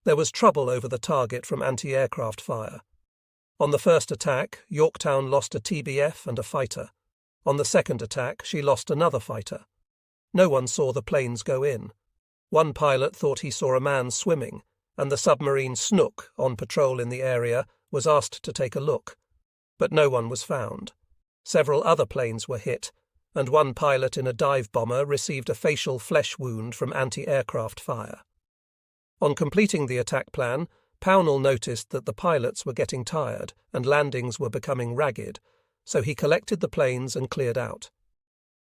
There was trouble over the target from anti-aircraft fire. On the first attack, Yorktown lost a TBF and a fighter. On the second attack, she lost another fighter. No one saw the planes go in. One pilot thought he saw a man swimming, and the submarine Snook, on patrol in the area, was asked to take a look. But no one was found. Several other planes were hit, and one pilot in a dive bomber received a facial flesh wound from anti-aircraft fire. On completing the attack plan, Pownall noticed that the pilots were getting tired and landings were becoming ragged, so he collected the planes and cleared out.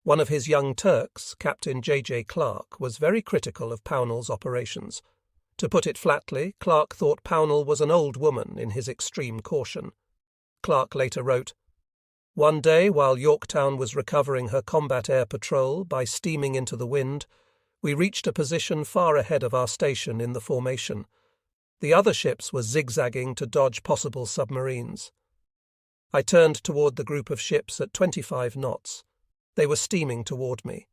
One of his young Turks, Captain J.J. Clark, was very critical of Pownall's operations. To put it flatly, Clark thought Pownall was an old woman in his extreme caution. Clark later wrote, "One day, while Yorktown was recovering her combat air patrol by steaming into the wind, we reached a position far ahead of our station in the formation. The other ships were zigzagging to dodge possible submarines. I turned toward the group of ships at 25 knots. They were steaming toward me.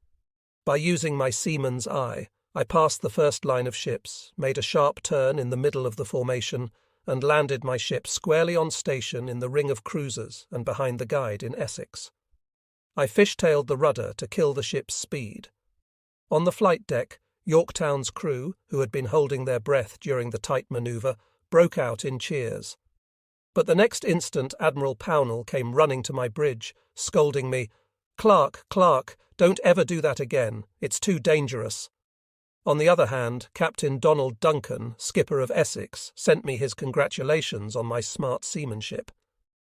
By using my seaman's eye, I passed the first line of ships, made a sharp turn in the middle of the formation, and landed my ship squarely on station in the ring of cruisers and behind the guide in Essex. I fishtailed the rudder to kill the ship's speed. On the flight deck, Yorktown's crew, who had been holding their breath during the tight manoeuvre, broke out in cheers. But the next instant Admiral Pownall came running to my bridge, scolding me, "Clark, don't ever do that again. It's too dangerous." On the other hand, Captain Donald Duncan, skipper of Essex, sent me his congratulations on my smart seamanship.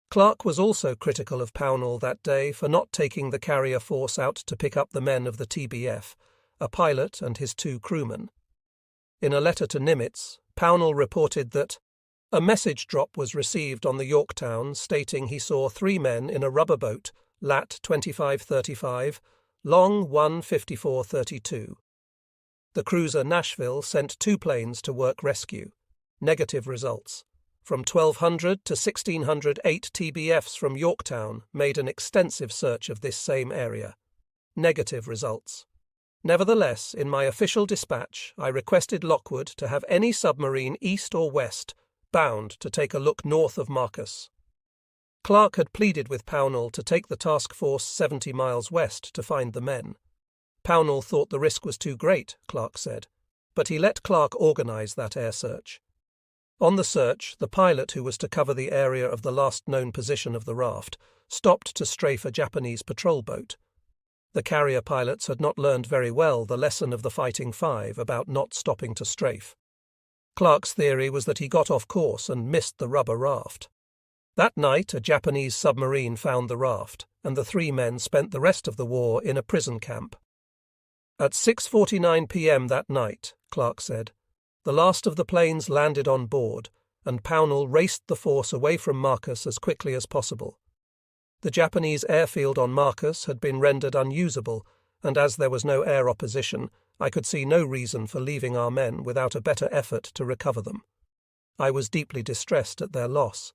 Clark was also critical of Pownall that day for not taking the carrier force out to pick up the men of the TBF, a pilot and his 2 crewmen. In a letter to Nimitz, Pownall reported that a message drop was received on the Yorktown stating he saw 3 men in a rubber boat, lat 2535, long 15432. The cruiser Nashville sent 2 planes to work rescue. Negative results. From 1200 to 1608 TBFs from Yorktown made an extensive search of this same area. Negative results. Nevertheless, in my official dispatch, I requested Lockwood to have any submarine east or west bound to take a look north of Marcus. Clark had pleaded with Pownall to take the task force 70 miles west to find the men. Pownall thought the risk was too great, Clark said, but he let Clark organize that air search. On the search, the pilot who was to cover the area of the last known position of the raft stopped to strafe a Japanese patrol boat. The carrier pilots had not learned very well the lesson of the Fighting Five about not stopping to strafe. Clark's theory was that he got off course and missed the rubber raft. That night, a Japanese submarine found the raft, and the 3 men spent the rest of the war in a prison camp. At 6:49 p.m. that night, Clark said, the last of the planes landed on board, and Pownall raced the force away from Marcus as quickly as possible. The Japanese airfield on Marcus had been rendered unusable, and as there was no air opposition, I could see no reason for leaving our men without a better effort to recover them. I was deeply distressed at their loss.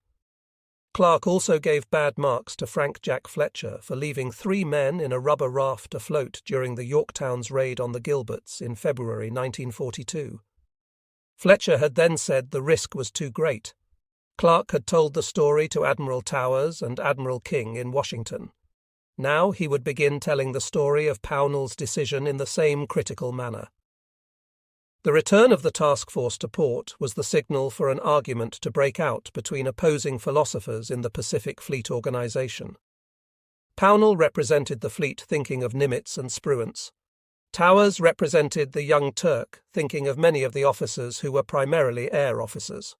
Clark also gave bad marks to Frank Jack Fletcher for leaving 3 men in a rubber raft afloat during the Yorktown's raid on the Gilberts in February 1942. Fletcher had then said the risk was too great. Clark had told the story to Admiral Towers and Admiral King in Washington. Now he would begin telling the story of Pownall's decision in the same critical manner. The return of the task force to port was the signal for an argument to break out between opposing philosophers in the Pacific Fleet Organization. Pownall represented the fleet thinking of Nimitz and Spruance. Towers represented the young Turk thinking of many of the officers who were primarily air officers.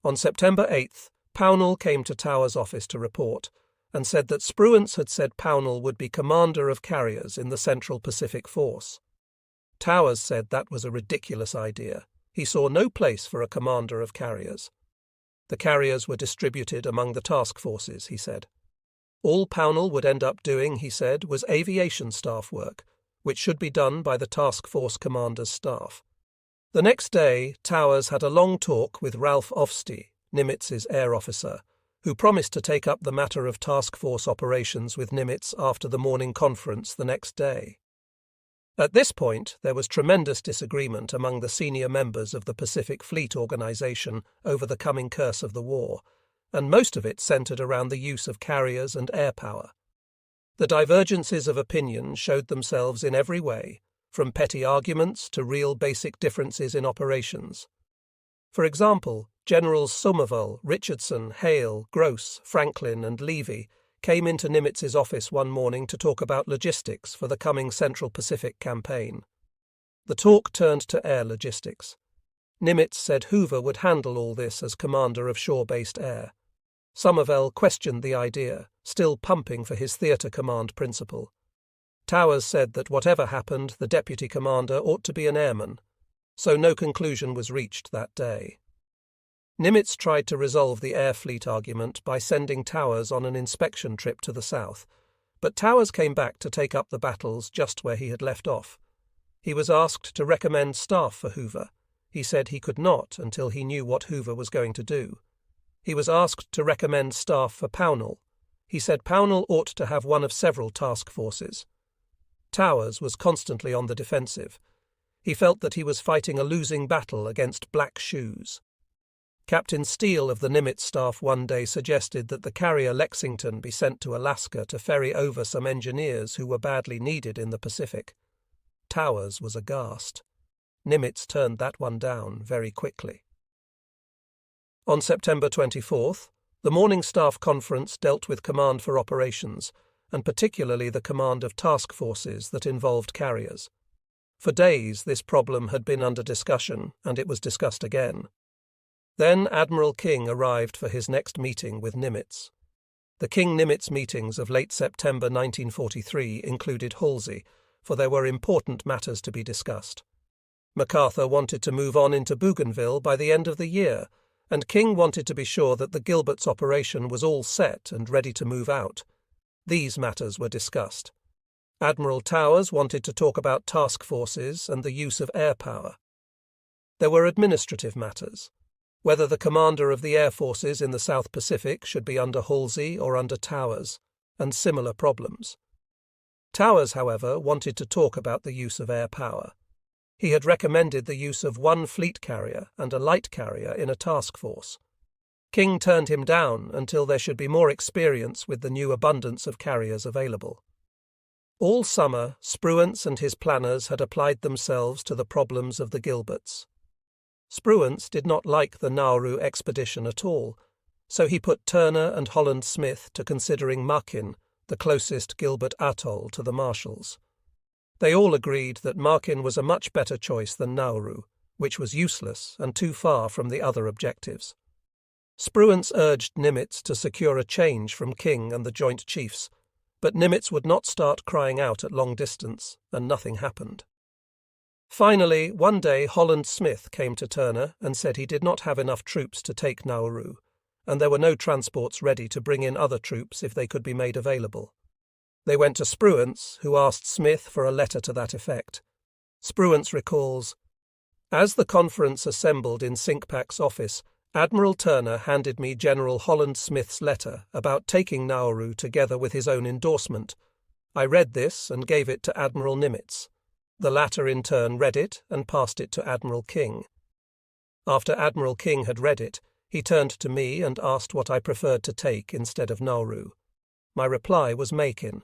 On September 8th, Pownall came to Towers' office to report and said that Spruance had said Pownall would be commander of carriers in the Central Pacific Force. Towers said that was a ridiculous idea. He saw no place for a commander of carriers. The carriers were distributed among the task forces, he said. All Pownall would end up doing, he said, was aviation staff work, which should be done by the task force commander's staff. The next day, Towers had a long talk with Ralph Ofstie, Nimitz's air officer, who promised to take up the matter of task force operations with Nimitz after the morning conference the next day. At this point, there was tremendous disagreement among the senior members of the Pacific Fleet Organization over the coming course of the war, and most of it centered around the use of carriers and air power. The divergences of opinion showed themselves in every way, from petty arguments to real basic differences in operations. For example, Generals Somerville, Richardson, Hale, Gross, Franklin, and Levy came into Nimitz's office one morning to talk about logistics for the coming Central Pacific campaign. The talk turned to air logistics. Nimitz said Hoover would handle all this as commander of shore-based air. Somerville questioned the idea, still pumping for his theatre command principle. Towers said that whatever happened, the deputy commander ought to be an airman, so no conclusion was reached that day. Nimitz tried to resolve the air fleet argument by sending Towers on an inspection trip to the south, but Towers came back to take up the battles just where he had left off. He was asked to recommend staff for Hoover. He said he could not until he knew what Hoover was going to do. He was asked to recommend staff for Pownall. He said Pownall ought to have one of several task forces. Towers was constantly on the defensive. He felt that he was fighting a losing battle against black shoes. Captain Steele of the Nimitz staff one day suggested that the carrier Lexington be sent to Alaska to ferry over some engineers who were badly needed in the Pacific. Towers was aghast. Nimitz turned that one down very quickly. On September 24th, the morning staff conference dealt with command for operations, and particularly the command of task forces that involved carriers. For days this problem had been under discussion, and it was discussed again. Then Admiral King arrived for his next meeting with Nimitz. The King-Nimitz meetings of late September 1943 included Halsey, for there were important matters to be discussed. MacArthur wanted to move on into Bougainville by the end of the year, and King wanted to be sure that the Gilbert's operation was all set and ready to move out. These matters were discussed. Admiral Towers wanted to talk about task forces and the use of air power. There were administrative matters. Whether the commander of the air forces in the South Pacific should be under Halsey or under Towers, and similar problems. Towers, however, wanted to talk about the use of air power. He had recommended the use of one fleet carrier and a light carrier in a task force. King turned him down until there should be more experience with the new abundance of carriers available. All summer, Spruance and his planners had applied themselves to the problems of the Gilberts. Spruance did not like the Nauru expedition at all, so he put Turner and Holland Smith to considering Makin, the closest Gilbert atoll to the Marshalls. They all agreed that Makin was a much better choice than Nauru, which was useless and too far from the other objectives. Spruance urged Nimitz to secure a change from King and the Joint Chiefs, but Nimitz would not start crying out at long distance, and nothing happened. Finally, one day Holland Smith came to Turner and said he did not have enough troops to take Nauru, and there were no transports ready to bring in other troops if they could be made available. They went to Spruance, who asked Smith for a letter to that effect. Spruance recalls, "As the conference assembled in Sinkpak's office, Admiral Turner handed me General Holland Smith's letter about taking Nauru together with his own endorsement. I read this and gave it to Admiral Nimitz. The latter in turn read it and passed it to Admiral King. After Admiral King had read it, he turned to me and asked what I preferred to take instead of Nauru. My reply was Makin.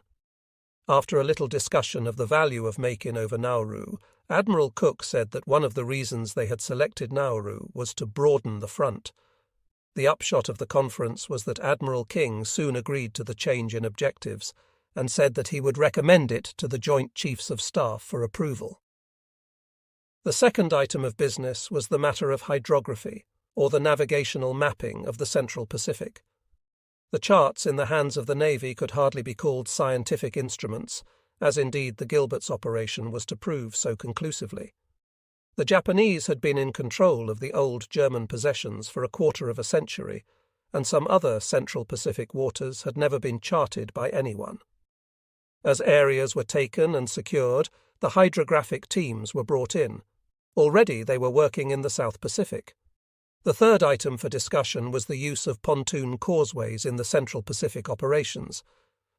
After a little discussion of the value of Makin over Nauru, Admiral Cook said that one of the reasons they had selected Nauru was to broaden the front. The upshot of the conference was that Admiral King soon agreed to the change in objectives, and said that he would recommend it to the Joint Chiefs of Staff for approval. The second item of business was the matter of hydrography, or the navigational mapping of the Central Pacific. The charts in the hands of the Navy could hardly be called scientific instruments, as indeed the Gilbert's operation was to prove so conclusively. The Japanese had been in control of the old German possessions for a quarter of a century, and some other Central Pacific waters had never been charted by anyone. As areas were taken and secured, the hydrographic teams were brought in. Already they were working in the South Pacific. The third item for discussion was the use of pontoon causeways in the Central Pacific operations.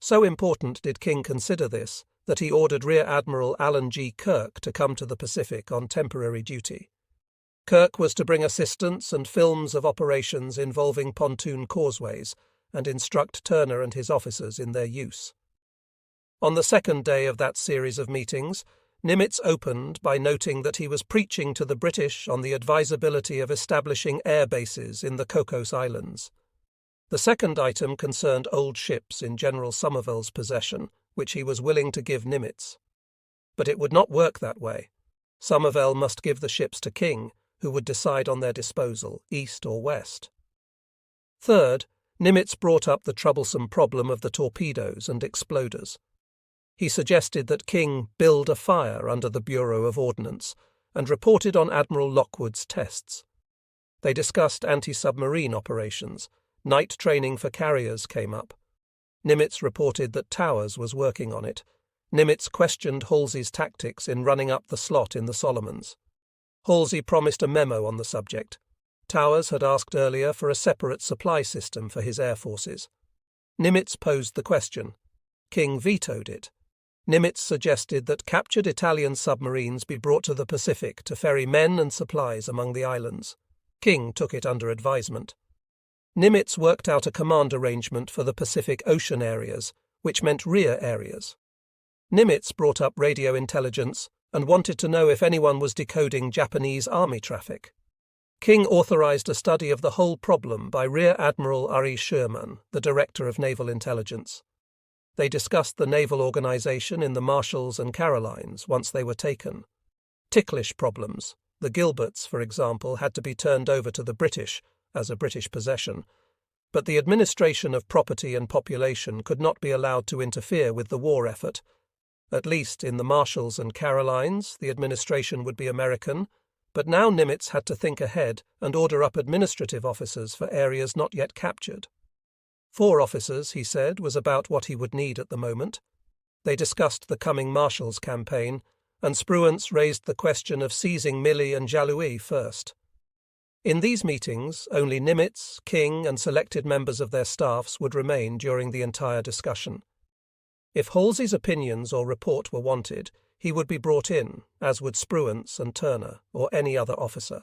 So important did King consider this that he ordered Rear Admiral Alan G. Kirk to come to the Pacific on temporary duty. Kirk was to bring assistance and films of operations involving pontoon causeways and instruct Turner and his officers in their use. On the second day of that series of meetings, Nimitz opened by noting that he was preaching to the British on the advisability of establishing air bases in the Cocos Islands. The second item concerned old ships in General Somerville's possession, which he was willing to give Nimitz. But it would not work that way. Somerville must give the ships to King, who would decide on their disposal, east or west. Third, Nimitz brought up the troublesome problem of the torpedoes and exploders. He suggested that King build a fire under the Bureau of Ordnance and reported on Admiral Lockwood's tests. They discussed anti-submarine operations. Night training for carriers came up. Nimitz reported that Towers was working on it. Nimitz questioned Halsey's tactics in running up the slot in the Solomons. Halsey promised a memo on the subject. Towers had asked earlier for a separate supply system for his air forces. Nimitz posed the question. King vetoed it. Nimitz suggested that captured Italian submarines be brought to the Pacific to ferry men and supplies among the islands. King took it under advisement. Nimitz worked out a command arrangement for the Pacific Ocean areas, which meant rear areas. Nimitz brought up radio intelligence and wanted to know if anyone was decoding Japanese army traffic. King authorized a study of the whole problem by Rear Admiral Ari Sherman, the Director of Naval Intelligence. They discussed the naval organization in the Marshalls and Carolines once they were taken. Ticklish problems. The Gilberts, for example, had to be turned over to the British as a British possession, but the administration of property and population could not be allowed to interfere with the war effort. At least in the Marshalls and Carolines, the administration would be American, but now Nimitz had to think ahead and order up administrative officers for areas not yet captured. 4 officers, he said, was about what he would need at the moment. They discussed the coming Marshalls campaign, and Spruance raised the question of seizing Milly and Jalouis first. In these meetings, only Nimitz, King, and selected members of their staffs would remain during the entire discussion. If Halsey's opinions or report were wanted, he would be brought in, as would Spruance and Turner, or any other officer.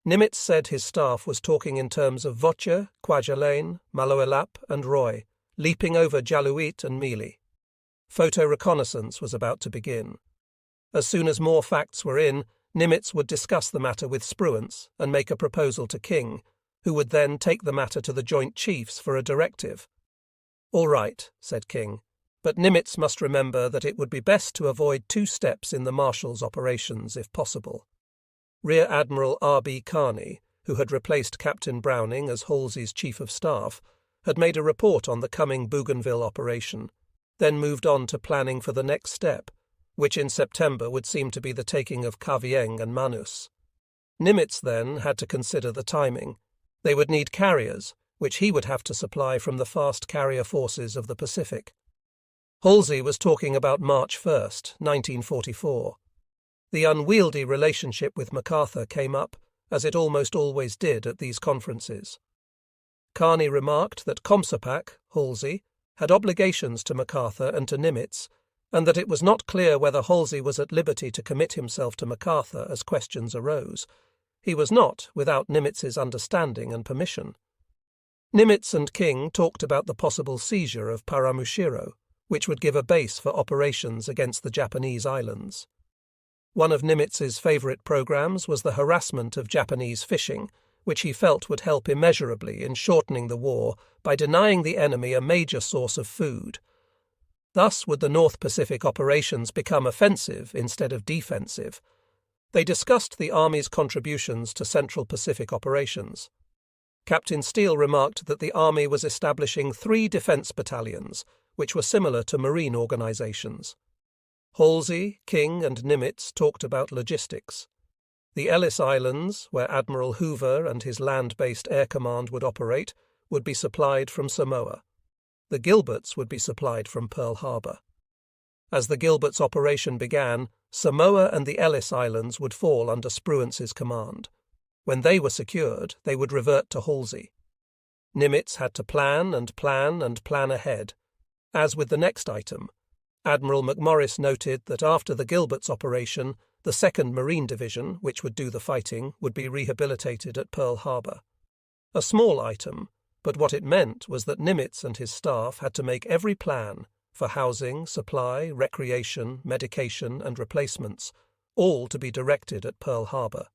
Nimitz said his staff was talking in terms of Voce, Kwajalein, Maloelap, and Roy, leaping over Jalouit and Mealy. Photo reconnaissance was about to begin. As soon as more facts were in, Nimitz would discuss the matter with Spruance and make a proposal to King, who would then take the matter to the Joint Chiefs for a directive. "All right," said King, "but Nimitz must remember that it would be best to avoid 2 steps in the Marshalls' operations if possible." Rear Admiral R.B. Kearney, who had replaced Captain Browning as Halsey's Chief of Staff, had made a report on the coming Bougainville operation, then moved on to planning for the next step, which in September would seem to be the taking of Kavieng and Manus. Nimitz then had to consider the timing. They would need carriers, which he would have to supply from the fast carrier forces of the Pacific. Halsey was talking about March 1st, 1944. The unwieldy relationship with MacArthur came up, as it almost always did at these conferences. Kearney remarked that Comsopac, Halsey, had obligations to MacArthur and to Nimitz, and that it was not clear whether Halsey was at liberty to commit himself to MacArthur as questions arose. He was not without Nimitz's understanding and permission. Nimitz and King talked about the possible seizure of Paramushiro, which would give a base for operations against the Japanese islands. One of Nimitz's favorite programs was the harassment of Japanese fishing, which he felt would help immeasurably in shortening the war by denying the enemy a major source of food. Thus would the North Pacific operations become offensive instead of defensive. They discussed the Army's contributions to Central Pacific operations. Captain Steele remarked that the Army was establishing 3 defense battalions, which were similar to Marine organizations. Halsey, King, and Nimitz talked about logistics. The Ellis Islands, where Admiral Hoover and his land-based air command would operate, would be supplied from Samoa. The Gilberts would be supplied from Pearl Harbor. As the Gilberts' operation began, Samoa and the Ellis Islands would fall under Spruance's command. When they were secured, they would revert to Halsey. Nimitz had to plan and plan and plan ahead. As with the next item, Admiral McMorris noted that after the Gilbert's operation, the 2nd Marine Division, which would do the fighting, would be rehabilitated at Pearl Harbor. A small item, but what it meant was that Nimitz and his staff had to make every plan for housing, supply, recreation, medication, and replacements, all to be directed at Pearl Harbor.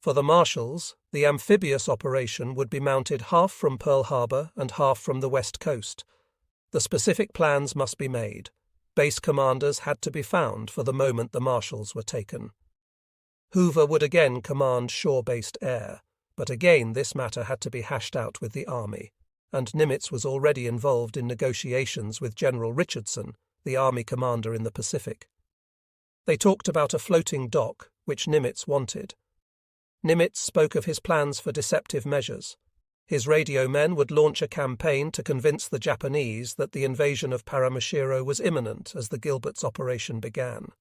For the Marshals, the amphibious operation would be mounted half from Pearl Harbor and half from the west coast. The specific plans must be made. Base commanders had to be found for the moment the Marshals were taken. Hoover would again command shore-based air, but again this matter had to be hashed out with the Army, and Nimitz was already involved in negotiations with General Richardson, the Army commander in the Pacific. They talked about a floating dock, which Nimitz wanted. Nimitz spoke of his plans for deceptive measures. His radio men would launch a campaign to convince the Japanese that the invasion of Paramushiro was imminent as the Gilbert's operation began.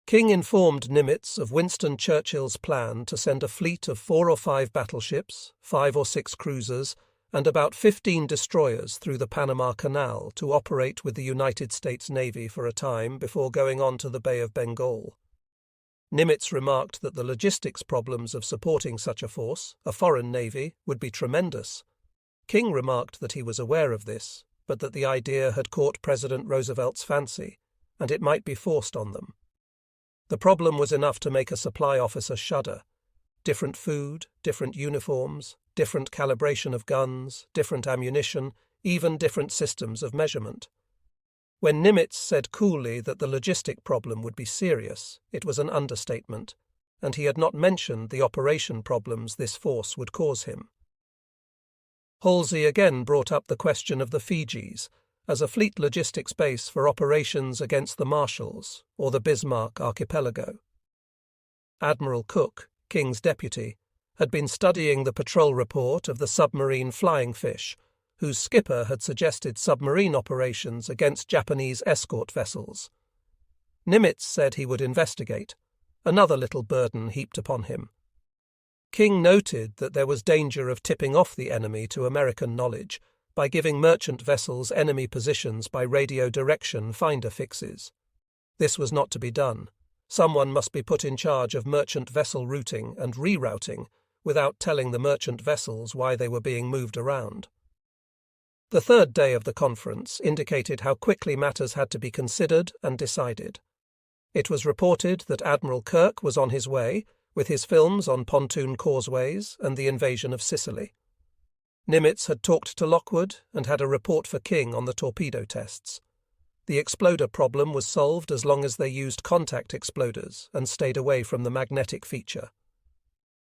King informed Nimitz of Winston Churchill's plan to send a fleet of 4 or 5 battleships, 5 or 6 cruisers, and about 15 destroyers through the Panama Canal to operate with the United States Navy for a time before going on to the Bay of Bengal. Nimitz remarked that the logistics problems of supporting such a force, a foreign navy, would be tremendous. King remarked that he was aware of this, but that the idea had caught President Roosevelt's fancy, and it might be forced on them. The problem was enough to make a supply officer shudder. Different food, different uniforms, different calibration of guns, different ammunition, even different systems of measurement. When Nimitz said coolly that the logistic problem would be serious, it was an understatement, and he had not mentioned the operation problems this force would cause him. Halsey again brought up the question of the Fijis as a fleet logistics base for operations against the Marshalls or the Bismarck Archipelago. Admiral Cook, King's deputy, had been studying the patrol report of the submarine Flying Fish, whose skipper had suggested submarine operations against Japanese escort vessels. Nimitz said he would investigate, another little burden heaped upon him. King noted that there was danger of tipping off the enemy to American knowledge by giving merchant vessels enemy positions by radio direction finder fixes. This was not to be done. Someone must be put in charge of merchant vessel routing and rerouting without telling the merchant vessels why they were being moved around. The 3rd day of the conference indicated how quickly matters had to be considered and decided. It was reported that Admiral Kirk was on his way, with his films on pontoon causeways and the invasion of Sicily. Nimitz had talked to Lockwood and had a report for King on the torpedo tests. The exploder problem was solved as long as they used contact exploders and stayed away from the magnetic feature.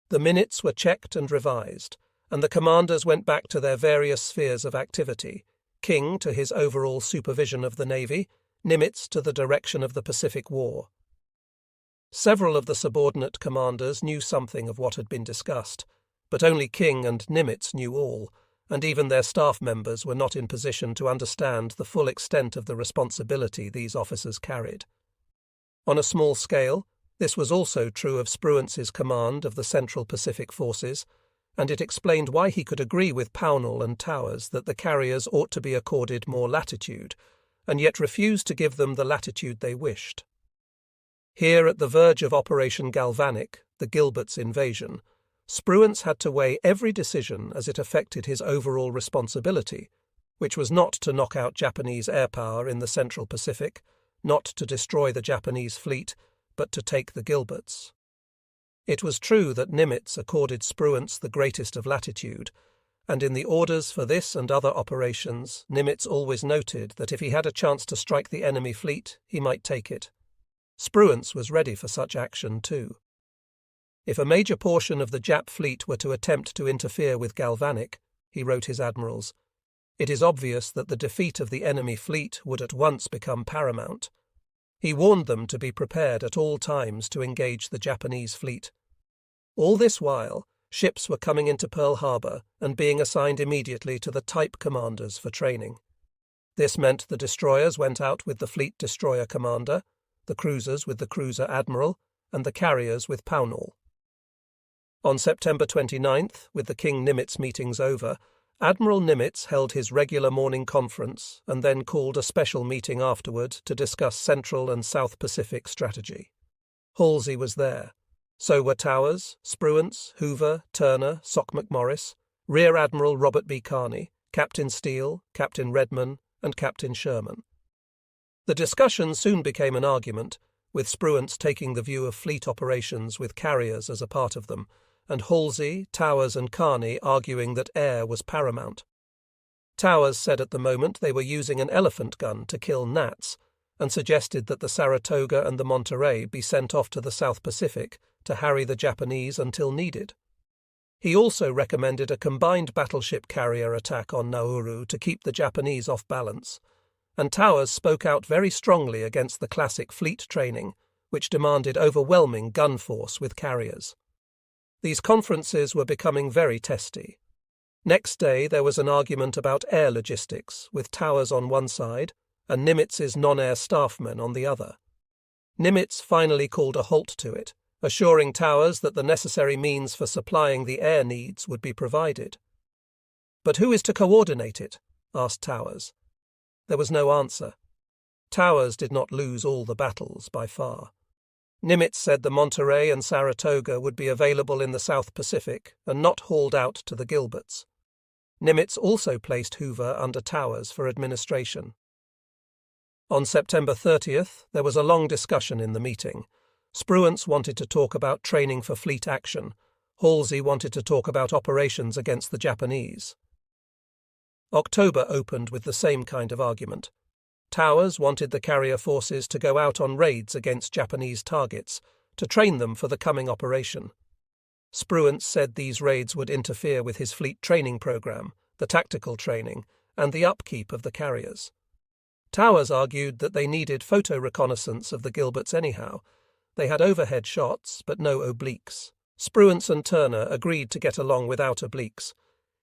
The minutes were checked and revised, and the commanders went back to their various spheres of activity, King to his overall supervision of the Navy, Nimitz to the direction of the Pacific War. Several of the subordinate commanders knew something of what had been discussed, but only King and Nimitz knew all, and even their staff members were not in position to understand the full extent of the responsibility these officers carried. On a small scale, this was also true of Spruance's command of the Central Pacific Forces, and it explained why he could agree with Pownall and Towers that the carriers ought to be accorded more latitude, and yet refused to give them the latitude they wished. Here at the verge of Operation Galvanic, the Gilbert's invasion, Spruance had to weigh every decision as it affected his overall responsibility, which was not to knock out Japanese air power in the Central Pacific, not to destroy the Japanese fleet, but to take the Gilberts. It was true that Nimitz accorded Spruance the greatest of latitude, and in the orders for this and other operations, Nimitz always noted that if he had a chance to strike the enemy fleet, he might take it. Spruance was ready for such action too. If a major portion of the Jap fleet were to attempt to interfere with Galvanic, he wrote his admirals, it is obvious that the defeat of the enemy fleet would at once become paramount. He warned them to be prepared at all times to engage the Japanese fleet. All this while, ships were coming into Pearl Harbor and being assigned immediately to the type commanders for training. This meant the destroyers went out with the fleet destroyer commander, the cruisers with the cruiser admiral, and the carriers with Pownall. On September 29th, with the King-Nimitz meetings over, Admiral Nimitz held his regular morning conference and then called a special meeting afterward to discuss Central and South Pacific strategy. Halsey was there. So were Towers, Spruance, Hoover, Turner, Sock McMorris, Rear Admiral Robert B. Kearney, Captain Steele, Captain Redman, and Captain Sherman. The discussion soon became an argument, with Spruance taking the view of fleet operations with carriers as a part of them, and Halsey, Towers, and Kearney arguing that air was paramount. Towers said at the moment they were using an elephant gun to kill gnats, and suggested that the Saratoga and the Monterey be sent off to the South Pacific to harry the Japanese until needed. He also recommended a combined battleship carrier attack on Nauru to keep the Japanese off balance, and Towers spoke out very strongly against the classic fleet training, which demanded overwhelming gun force with carriers. These conferences were becoming very testy. Next day there was an argument about air logistics, with Towers on one side and Nimitz's non-air staffmen on the other. Nimitz finally called a halt to it, assuring Towers that the necessary means for supplying the air needs would be provided. "But who is to coordinate it?" asked Towers. There was no answer. Towers did not lose all the battles by far. Nimitz said the Monterey and Saratoga would be available in the South Pacific and not hauled out to the Gilberts. Nimitz also placed Hoover under Towers for administration. On September 30th, there was a long discussion in the meeting. Spruance wanted to talk about training for fleet action. Halsey wanted to talk about operations against the Japanese. October opened with the same kind of argument. Towers wanted the carrier forces to go out on raids against Japanese targets, to train them for the coming operation. Spruance said these raids would interfere with his fleet training program, the tactical training, and the upkeep of the carriers. Towers argued that they needed photo reconnaissance of the Gilberts anyhow. They had overhead shots, but no obliques. Spruance and Turner agreed to get along without obliques.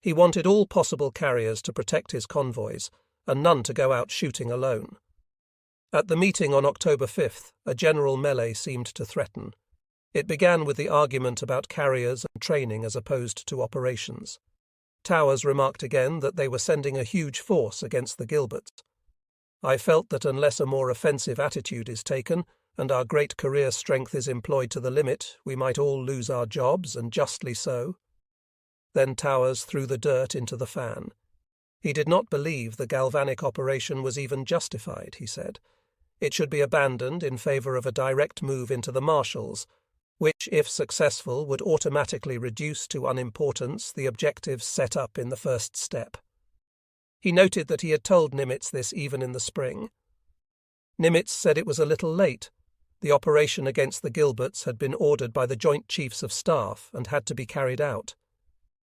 He wanted all possible carriers to protect his convoys, and none to go out shooting alone. At the meeting on October 5th, a general melee seemed to threaten. It began with the argument about carriers and training as opposed to operations. Towers remarked again that they were sending a huge force against the Gilberts. "I felt that unless a more offensive attitude is taken, and our great career strength is employed to the limit, we might all lose our jobs, and justly so." Then Towers threw the dirt into the fan. He did not believe the galvanic operation was even justified, he said. It should be abandoned in favour of a direct move into the Marshalls, which, if successful, would automatically reduce to unimportance the objectives set up in the first step. He noted that he had told Nimitz this even in the spring. Nimitz said it was a little late. The operation against the Gilberts had been ordered by the Joint Chiefs of Staff and had to be carried out.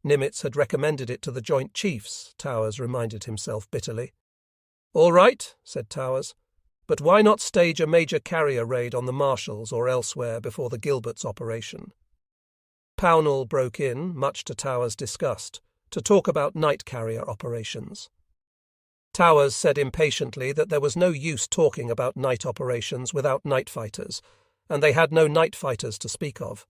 Nimitz had recommended it to the Joint Chiefs, Towers reminded himself bitterly. "All right," said Towers, "but why not stage a major carrier raid on the Marshalls or elsewhere before the Gilberts operation?" Pownall broke in, much to Towers' disgust, to talk about night carrier operations. Towers said impatiently that there was no use talking about night operations without night fighters, and they had no night fighters to speak of.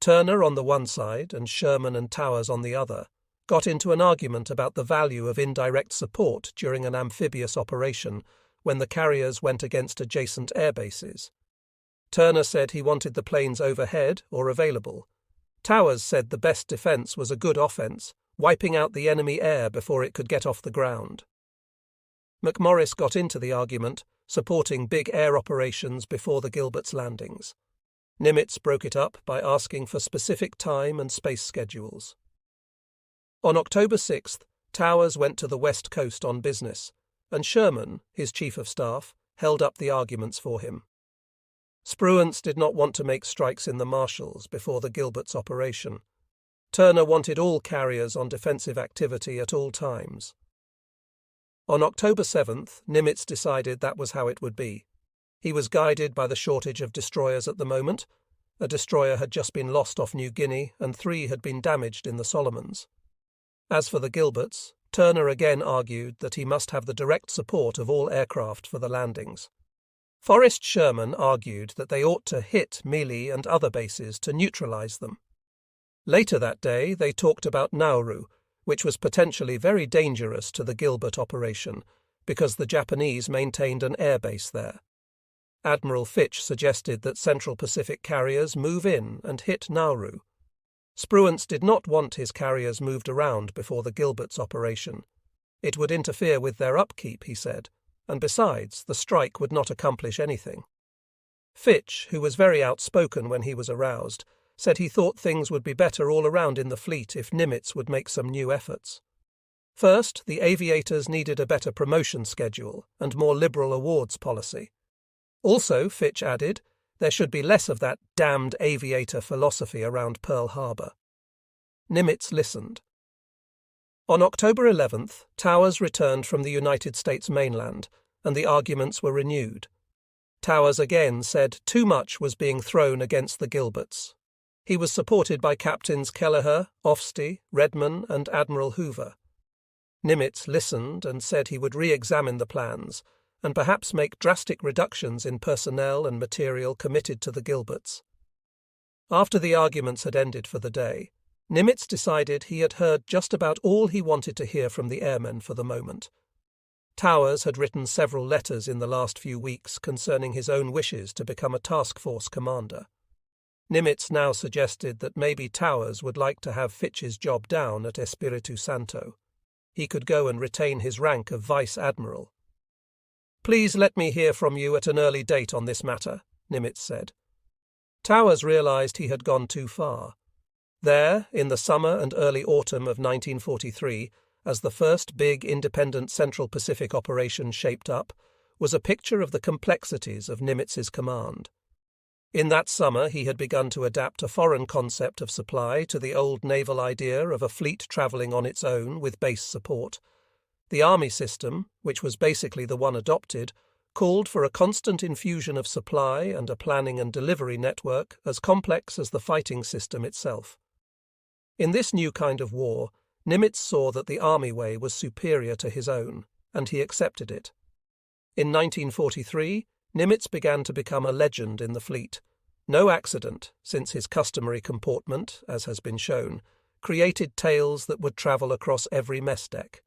Turner on the one side and Sherman and Towers on the other got into an argument about the value of indirect support during an amphibious operation when the carriers went against adjacent air bases. Turner said he wanted the planes overhead or available. Towers said the best defence was a good offence, wiping out the enemy air before it could get off the ground. McMorris got into the argument, supporting big air operations before the Gilberts' landings. Nimitz broke it up by asking for specific time and space schedules. On October 6th, Towers went to the West Coast on business, and Sherman, his chief of staff, held up the arguments for him. Spruance did not want to make strikes in the Marshalls before the Gilberts' operation. Turner wanted all carriers on defensive activity at all times. On October 7th, Nimitz decided that was how it would be. He was guided by the shortage of destroyers at the moment. A destroyer had just been lost off New Guinea, and 3 had been damaged in the Solomons. As for the Gilberts, Turner again argued that he must have the direct support of all aircraft for the landings. Forrest Sherman argued that they ought to hit Mealy and other bases to neutralize them. Later that day, they talked about Nauru, which was potentially very dangerous to the Gilbert operation because the Japanese maintained an airbase there. Admiral Fitch suggested that Central Pacific carriers move in and hit Nauru. Spruance did not want his carriers moved around before the Gilbert's operation. It would interfere with their upkeep, he said, and besides, the strike would not accomplish anything. Fitch, who was very outspoken when he was aroused, said he thought things would be better all around in the fleet if Nimitz would make some new efforts. First, the aviators needed a better promotion schedule and more liberal awards policy. Also, Fitch added, there should be less of that damned aviator philosophy around Pearl Harbor. Nimitz listened. On October 11th, Towers returned from the United States mainland, and the arguments were renewed. Towers again said too much was being thrown against the Gilberts. He was supported by Captains Kelleher, Ofstie, Redman, and Admiral Hoover. Nimitz listened and said he would re-examine the plans and perhaps make drastic reductions in personnel and material committed to the Gilberts. After the arguments had ended for the day, Nimitz decided he had heard just about all he wanted to hear from the airmen for the moment. Towers had written several letters in the last few weeks concerning his own wishes to become a task force commander. Nimitz now suggested that maybe Towers would like to have Fitch's job down at Espiritu Santo. He could go and retain his rank of Vice Admiral. "Please let me hear from you at an early date on this matter," Nimitz said. Towers realized he had gone too far. There, in the summer and early autumn of 1943, as the first big independent Central Pacific operation shaped up, was a picture of the complexities of Nimitz's command. In that summer he had begun to adapt a foreign concept of supply to the old naval idea of a fleet travelling on its own with base support. The army system, which was basically the one adopted, called for a constant infusion of supply and a planning and delivery network as complex as the fighting system itself. In this new kind of war, Nimitz saw that the army way was superior to his own, and he accepted it. In 1943, Nimitz began to become a legend in the fleet. No accident, since his customary comportment, as has been shown, created tales that would travel across every mess deck.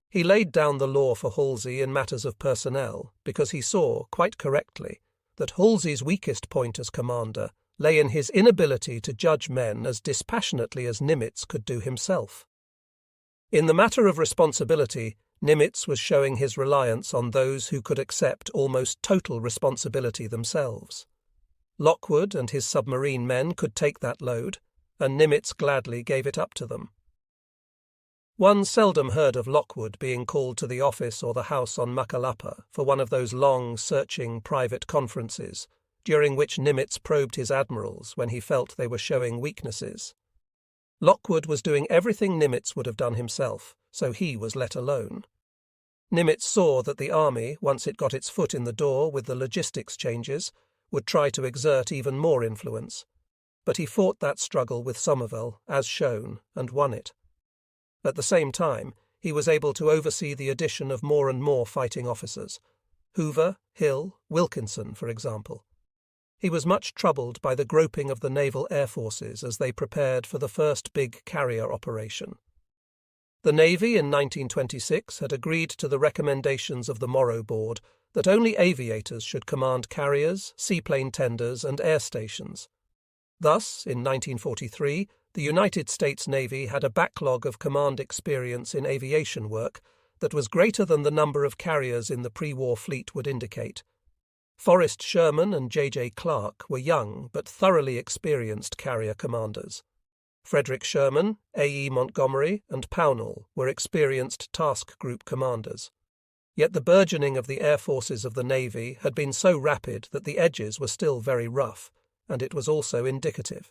He laid down the law for Halsey in matters of personnel because he saw, quite correctly, that Halsey's weakest point as commander lay in his inability to judge men as dispassionately as Nimitz could do himself. In the matter of responsibility, Nimitz was showing his reliance on those who could accept almost total responsibility themselves. Lockwood and his submarine men could take that load, and Nimitz gladly gave it up to them. One seldom heard of Lockwood being called to the office or the house on Makalapa for one of those long, searching private conferences, during which Nimitz probed his admirals when he felt they were showing weaknesses. Lockwood was doing everything Nimitz would have done himself, so he was let alone. Nimitz saw that the army, once it got its foot in the door with the logistics changes, would try to exert even more influence. But he fought that struggle with Somerville, as shown, and won it. At the same time, he was able to oversee the addition of more and more fighting officers. Hoover, Hill, Wilkinson, for example. He was much troubled by the groping of the naval air forces as they prepared for the first big carrier operation. The Navy in 1926 had agreed to the recommendations of the Morrow Board that only aviators should command carriers, seaplane tenders, and air stations. Thus, in 1943, the United States Navy had a backlog of command experience in aviation work that was greater than the number of carriers in the pre-war fleet would indicate. Forrest Sherman and J.J. Clark were young but thoroughly experienced carrier commanders. Frederick Sherman, A.E. Montgomery, and Pownall were experienced task group commanders. Yet the burgeoning of the air forces of the Navy had been so rapid that the edges were still very rough, and it was also indicative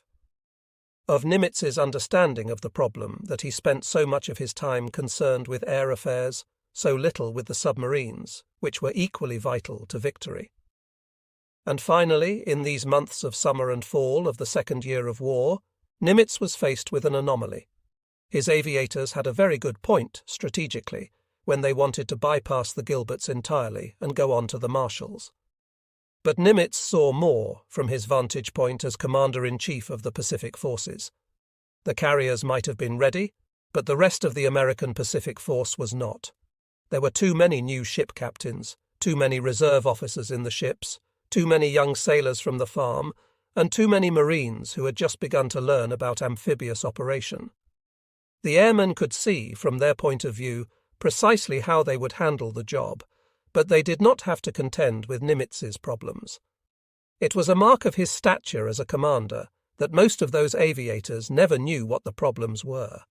of Nimitz's understanding of the problem that he spent so much of his time concerned with air affairs, so little with the submarines, which were equally vital to victory. And finally, in these months of summer and fall of the second year of war, Nimitz was faced with an anomaly. His aviators had a very good point, strategically, when they wanted to bypass the Gilberts entirely and go on to the Marshalls. But Nimitz saw more from his vantage point as Commander-in-Chief of the Pacific Forces. The carriers might have been ready, But the rest of the American Pacific Force was not. There were too many new ship captains, too many reserve officers in the ships, too many young sailors from the farm, and too many Marines who had just begun to learn about amphibious operation. The airmen could see, from their point of view, precisely how they would handle the job, but they did not have to contend with Nimitz's problems. It was a mark of his stature as a commander that most of those aviators never knew what the problems were.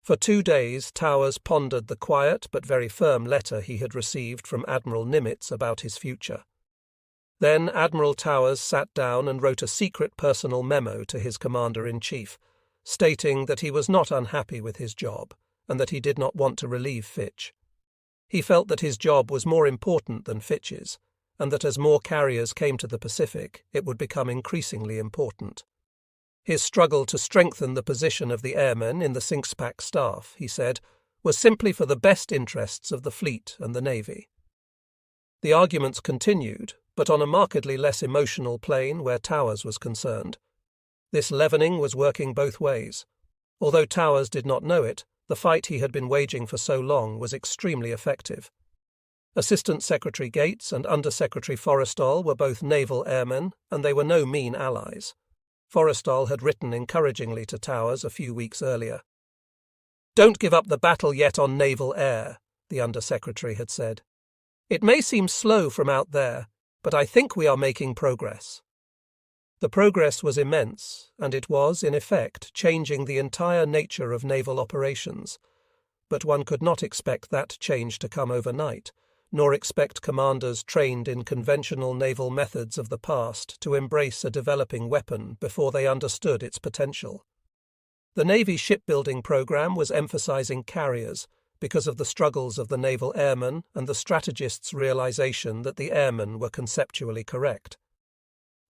For 2 days, Towers pondered the quiet but very firm letter he had received from Admiral Nimitz about his future. Then Admiral Towers sat down and wrote a secret personal memo to his commander-in-chief, stating that he was not unhappy with his job and that he did not want to relieve Fitch. He felt that his job was more important than Fitch's, and that as more carriers came to the Pacific, it would become increasingly important. His struggle to strengthen the position of the airmen in the Sinkspack staff, he said, was simply for the best interests of the fleet and the Navy. The arguments continued, but on a markedly less emotional plane where Towers was concerned. This leavening was working both ways. Although Towers did not know it, the fight he had been waging for so long was extremely effective. Assistant Secretary Gates and Under-Secretary Forrestal were both naval airmen, and they were no mean allies. Forrestal had written encouragingly to Towers a few weeks earlier. "Don't give up the battle yet on naval air," the Under-Secretary had said. "It may seem slow from out there, but I think we are making progress." The progress was immense, and it was, in effect, changing the entire nature of naval operations. But one could not expect that change to come overnight, nor expect commanders trained in conventional naval methods of the past to embrace a developing weapon before they understood its potential. The Navy shipbuilding program was emphasizing carriers because of the struggles of the naval airmen and the strategists' realization that the airmen were conceptually correct.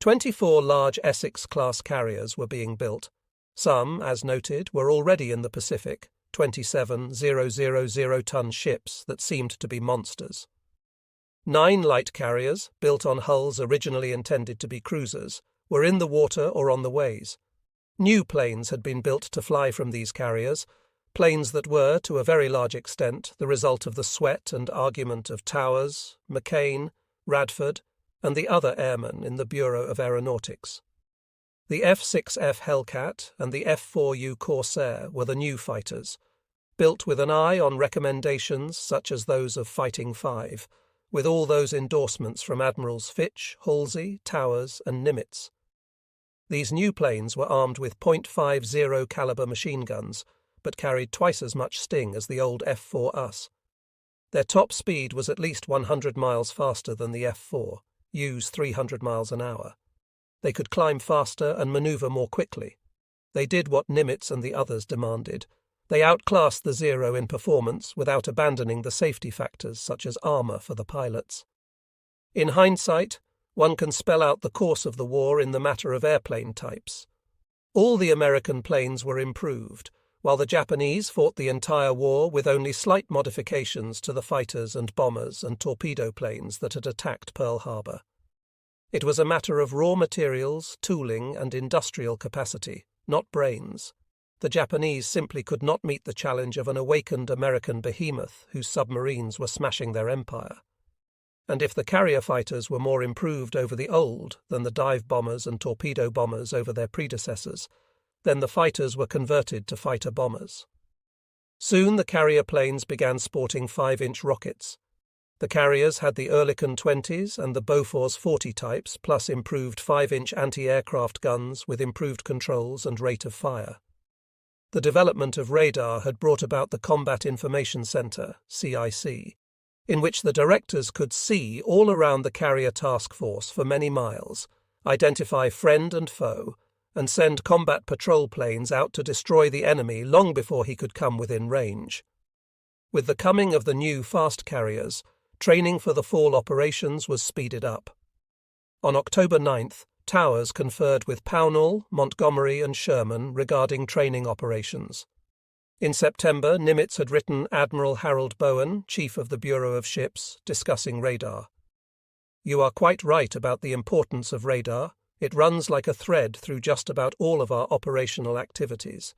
24 large Essex-class carriers were being built. Some, as noted, were already in the Pacific, 27 000-ton ships that seemed to be monsters. 9 light carriers, built on hulls originally intended to be cruisers, were in the water or on the ways. New planes had been built to fly from these carriers, planes that were, to a very large extent, the result of the sweat and argument of Towers, McCain, Radford, and the other airmen in the Bureau of Aeronautics. The F-6F Hellcat and the F-4U Corsair were the new fighters, built with an eye on recommendations such as those of Fighting Five, with all those endorsements from Admirals Fitch, Halsey, Towers, and Nimitz. These new planes were armed with .50 caliber machine guns, but carried twice as much sting as the old F-4US. Their top speed was at least 100 miles faster than the F-4, U's 300 miles an hour. They could climb faster and maneuver more quickly. They did what Nimitz and the others demanded. They outclassed the Zero in performance without abandoning the safety factors such as armor for the pilots. In hindsight, one can spell out the course of the war in the matter of airplane types. All the American planes were improved, while the Japanese fought the entire war with only slight modifications to the fighters and bombers and torpedo planes that had attacked Pearl Harbor. It was a matter of raw materials, tooling, and industrial capacity, not brains. The Japanese simply could not meet the challenge of an awakened American behemoth whose submarines were smashing their empire. And if the carrier fighters were more improved over the old than the dive bombers and torpedo bombers over their predecessors, then the fighters were converted to fighter bombers. Soon the carrier planes began sporting 5-inch rockets. The carriers had the Oerlikon 20s and the Bofors 40 types, plus improved 5-inch anti-aircraft guns with improved controls and rate of fire. The development of radar had brought about the Combat Information Center, CIC, in which the directors could see all around the carrier task force for many miles, identify friend and foe, and send combat patrol planes out to destroy the enemy long before he could come within range. With the coming of the new fast carriers, training for the fall operations was speeded up. On October 9th, Towers conferred with Pownall, Montgomery, and Sherman regarding training operations. In September, Nimitz had written Admiral Harold Bowen, Chief of the Bureau of Ships, discussing radar. "You are quite right about the importance of radar. It runs like a thread through just about all of our operational activities.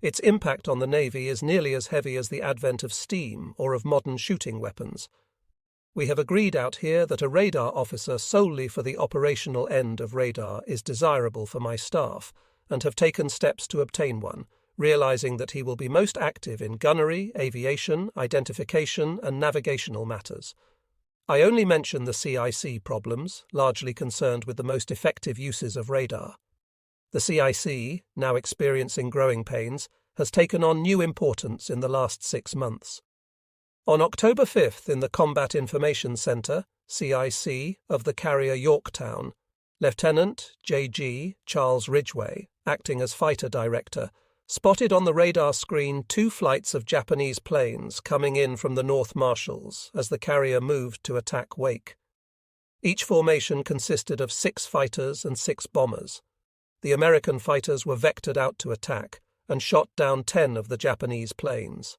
Its impact on the Navy is nearly as heavy as the advent of steam or of modern shooting weapons. We have agreed out here that a radar officer solely for the operational end of radar is desirable for my staff, and have taken steps to obtain one, realizing that he will be most active in gunnery, aviation, identification, and navigational matters. I only mention the CIC problems, largely concerned with the most effective uses of radar. The CIC, now experiencing growing pains, has taken on new importance in the last 6 months. On October 5th, in the Combat Information Centre, CIC, of the carrier Yorktown, Lieutenant J.G. Charles Ridgway, acting as fighter director, spotted on the radar screen 2 flights of Japanese planes coming in from the North Marshalls as the carrier moved to attack Wake. Each formation consisted of 6 fighters and 6 bombers. The American fighters were vectored out to attack and shot down 10 of the Japanese planes.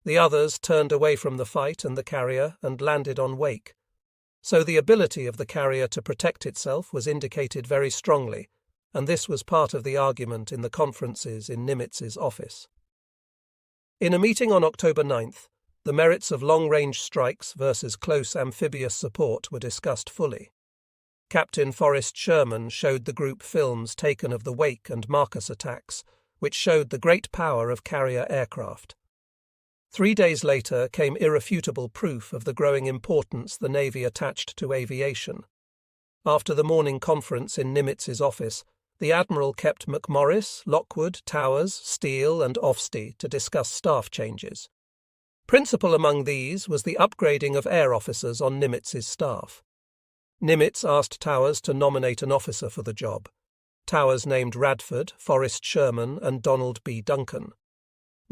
The others turned away from the fight and the carrier and landed on Wake. So the ability of the carrier to protect itself was indicated very strongly, and this was part of the argument in the conferences in Nimitz's office. In a meeting on October 9th, the merits of long-range strikes versus close amphibious support were discussed fully. Captain Forrest Sherman showed the group films taken of the Wake and Marcus attacks, which showed the great power of carrier aircraft. 3 days later came irrefutable proof of the growing importance the Navy attached to aviation. After the morning conference in Nimitz's office, the Admiral kept McMorris, Lockwood, Towers, Steele, and Ofstie to discuss staff changes. Principal among these was the upgrading of air officers on Nimitz's staff. Nimitz asked Towers to nominate an officer for the job. Towers named Radford, Forrest Sherman, and Donald B. Duncan.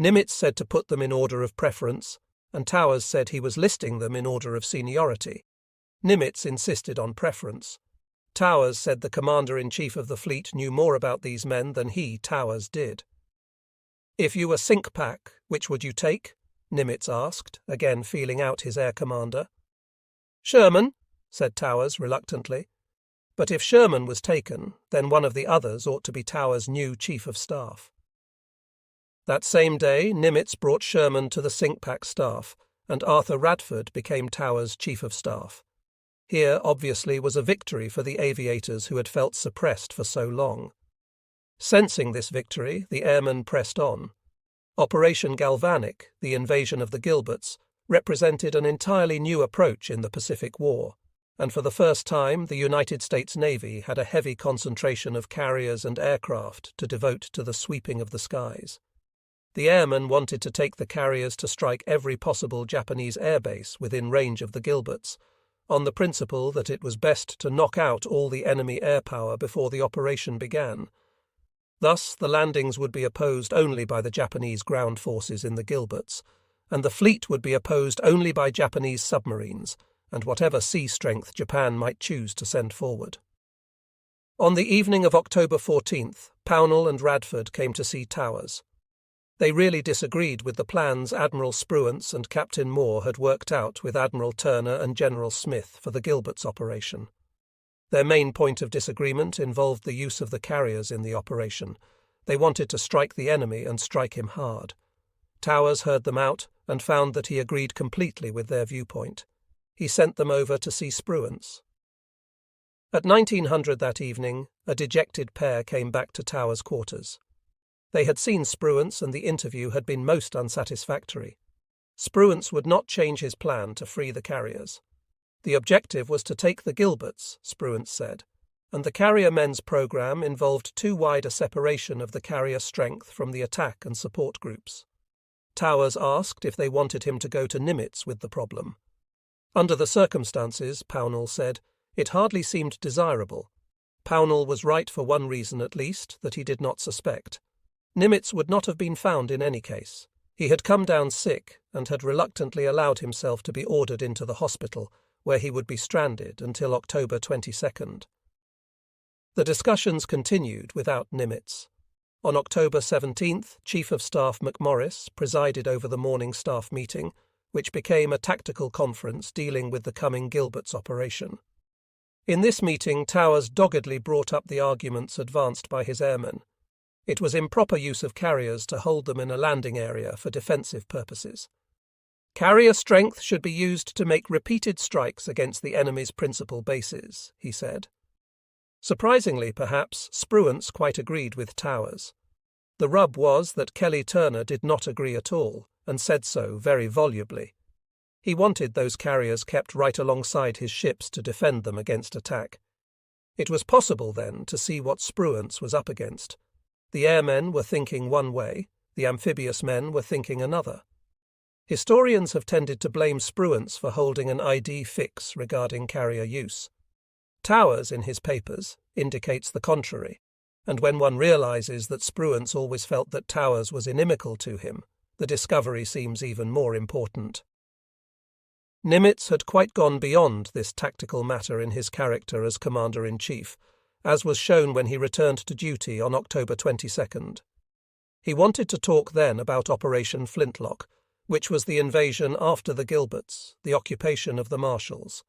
Nimitz said to put them in order of preference, and Towers said he was listing them in order of seniority. Nimitz insisted on preference. Towers said the Commander-in-Chief of the fleet knew more about these men than he, Towers, did. "If you were sink pack, which would you take?" Nimitz asked, again feeling out his air commander. "Sherman," said Towers reluctantly. But if Sherman was taken, then one of the others ought to be Towers' new Chief of Staff. That same day, Nimitz brought Sherman to the Sinkpack staff, and Arthur Radford became Towers' Chief of Staff. Here, obviously, was a victory for the aviators who had felt suppressed for so long. Sensing this victory, the airmen pressed on. Operation Galvanic, the invasion of the Gilberts, represented an entirely new approach in the Pacific War, and for the first time the United States Navy had a heavy concentration of carriers and aircraft to devote to the sweeping of the skies. The airmen wanted to take the carriers to strike every possible Japanese airbase within range of the Gilberts, on the principle that it was best to knock out all the enemy air power before the operation began. Thus, the landings would be opposed only by the Japanese ground forces in the Gilberts, and the fleet would be opposed only by Japanese submarines, and whatever sea strength Japan might choose to send forward. On the evening of October 14th, Pownall and Radford came to see Towers. They really disagreed with the plans Admiral Spruance and Captain Moore had worked out with Admiral Turner and General Smith for the Gilberts operation. Their main point of disagreement involved the use of the carriers in the operation. They wanted to strike the enemy and strike him hard. Towers heard them out and found that he agreed completely with their viewpoint. He sent them over to see Spruance. At 1900 that evening, a dejected pair came back to Towers' quarters. They had seen Spruance and the interview had been most unsatisfactory. Spruance would not change his plan to free the carriers. The objective was to take the Gilberts, Spruance said, and the carrier men's program involved too wide a separation of the carrier strength from the attack and support groups. Towers asked if they wanted him to go to Nimitz with the problem. Under the circumstances, Pownall said, it hardly seemed desirable. Pownall was right for one reason at least, that he did not suspect. Nimitz would not have been found in any case. He had come down sick and had reluctantly allowed himself to be ordered into the hospital, where he would be stranded until October 22nd. The discussions continued without Nimitz. On October 17th, Chief of Staff McMorris presided over the morning staff meeting, which became a tactical conference dealing with the coming Gilberts operation. In this meeting, Towers doggedly brought up the arguments advanced by his airmen. It was improper use of carriers to hold them in a landing area for defensive purposes. Carrier strength should be used to make repeated strikes against the enemy's principal bases, he said. Surprisingly, perhaps, Spruance quite agreed with Towers. The rub was that Kelly-Turner did not agree at all, and said so very volubly. He wanted those carriers kept right alongside his ships to defend them against attack. It was possible, then, to see what Spruance was up against. The airmen were thinking one way, the amphibious men were thinking another. Historians have tended to blame Spruance for holding an idea fix regarding carrier use. Towers, in his papers, indicates the contrary, and when one realizes that Spruance always felt that Towers was inimical to him, the discovery seems even more important. Nimitz had quite gone beyond this tactical matter in his character as Commander-in-Chief, as was shown when he returned to duty on October 22nd. He wanted to talk then about Operation Flintlock, which was the invasion after the Gilberts, the occupation of the Marshalls.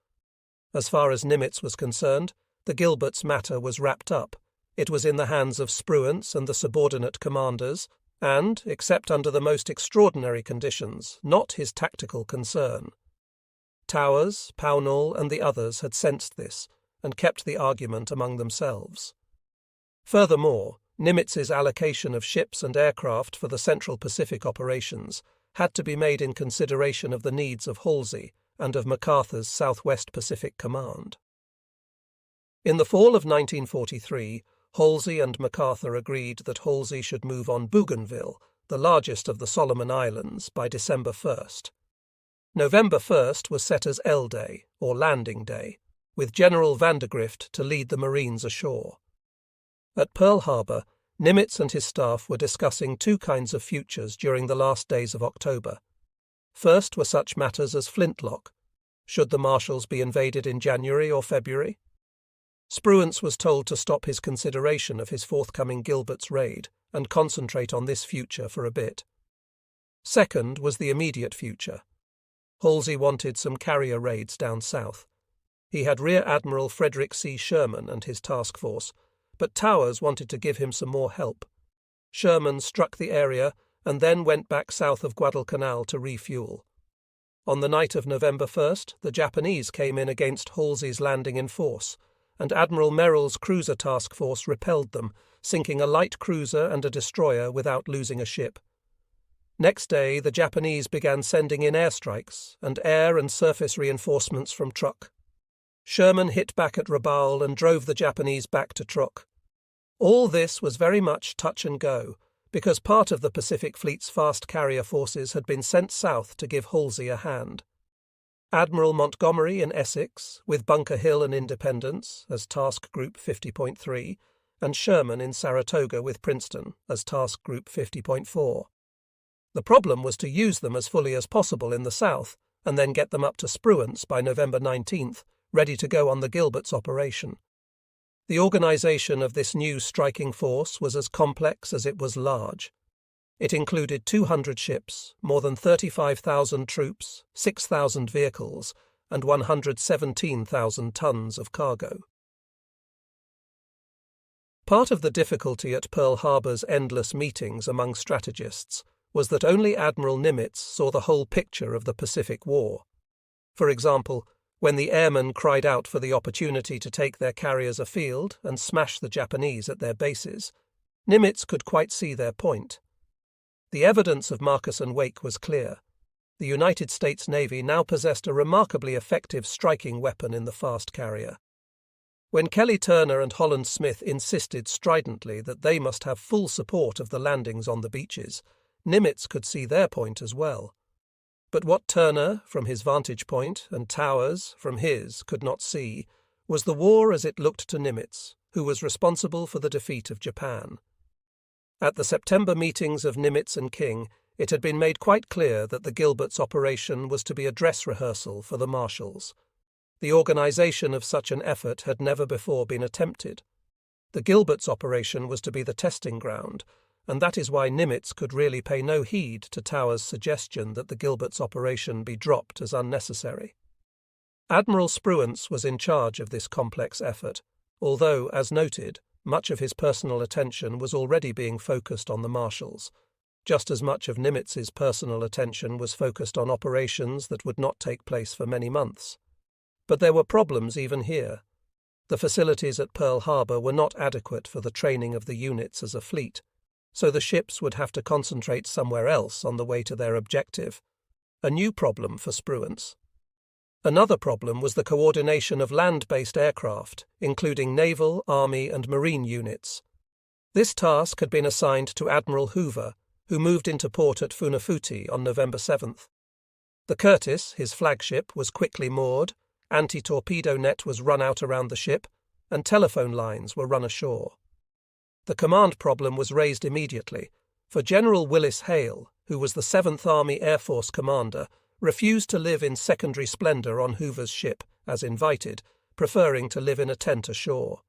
As far as Nimitz was concerned, the Gilberts' matter was wrapped up. It was in the hands of Spruance and the subordinate commanders, and, except under the most extraordinary conditions, not his tactical concern. Towers, Pownall, and the others had sensed this, and kept the argument among themselves. Furthermore, Nimitz's allocation of ships and aircraft for the Central Pacific operations had to be made in consideration of the needs of Halsey and of MacArthur's Southwest Pacific Command. In the fall of 1943, Halsey and MacArthur agreed that Halsey should move on Bougainville, the largest of the Solomon Islands, by December 1st. November 1st was set as L-Day, or Landing Day, with General Vandergrift to lead the Marines ashore. At Pearl Harbor, Nimitz and his staff were discussing two kinds of futures during the last days of October. First were such matters as Flintlock. Should the Marshalls be invaded in January or February? Spruance was told to stop his consideration of his forthcoming Gilbert's raid and concentrate on this future for a bit. Second was the immediate future. Halsey wanted some carrier raids down south. He had Rear Admiral Frederick C. Sherman and his task force, but Towers wanted to give him some more help. Sherman struck the area and then went back south of Guadalcanal to refuel. On the night of November 1st, the Japanese came in against Halsey's landing in force, and Admiral Merrill's cruiser task force repelled them, sinking a light cruiser and a destroyer without losing a ship. Next day, the Japanese began sending in airstrikes and air and surface reinforcements from Truk. Sherman hit back at Rabaul and drove the Japanese back to Truk. All this was very much touch and go, because part of the Pacific Fleet's fast carrier forces had been sent south to give Halsey a hand. Admiral Montgomery in Essex, with Bunker Hill and Independence as Task Group 50.3, and Sherman in Saratoga with Princeton as Task Group 50.4. The problem was to use them as fully as possible in the south, and then get them up to Spruance by November 19th, ready to go on the Gilbert's operation. The organization of this new striking force was as complex as it was large. It included 200 ships, more than 35,000 troops, 6,000 vehicles, and 117,000 tons of cargo. Part of the difficulty at Pearl Harbor's endless meetings among strategists was that only Admiral Nimitz saw the whole picture of the Pacific War. For example, when the airmen cried out for the opportunity to take their carriers afield and smash the Japanese at their bases, Nimitz could quite see their point. The evidence of Marcus and Wake was clear. The United States Navy now possessed a remarkably effective striking weapon in the fast carrier. When Kelly-Turner and Holland-Smith insisted stridently that they must have full support of the landings on the beaches, Nimitz could see their point as well. But what Turner, from his vantage point, and Towers, from his, could not see, was the war as it looked to Nimitz, who was responsible for the defeat of Japan. At the September meetings of Nimitz and King, it had been made quite clear that the Gilbert's operation was to be a dress rehearsal for the Marshalls. The organization of such an effort had never before been attempted. The Gilbert's operation was to be the testing ground, and that is why Nimitz could really pay no heed to Towers' suggestion that the Gilbert's operation be dropped as unnecessary. Admiral Spruance was in charge of this complex effort, although, as noted, much of his personal attention was already being focused on the Marshalls. Just as much of Nimitz's personal attention was focused on operations that would not take place for many months. But there were problems even here. The facilities at Pearl Harbor were not adequate for the training of the units as a fleet, so the ships would have to concentrate somewhere else on the way to their objective. A new problem for Spruance. Another problem was the coordination of land-based aircraft, including naval, army, and marine units. This task had been assigned to Admiral Hoover, who moved into port at Funafuti on November 7th. The Curtis, his flagship, was quickly moored, anti-torpedo net was run out around the ship, and telephone lines were run ashore. The command problem was raised immediately, for General Willis Hale, who was the 7th Army Air Force commander, refused to live in secondary splendor on Hoover's ship, as invited, preferring to live in a tent ashore.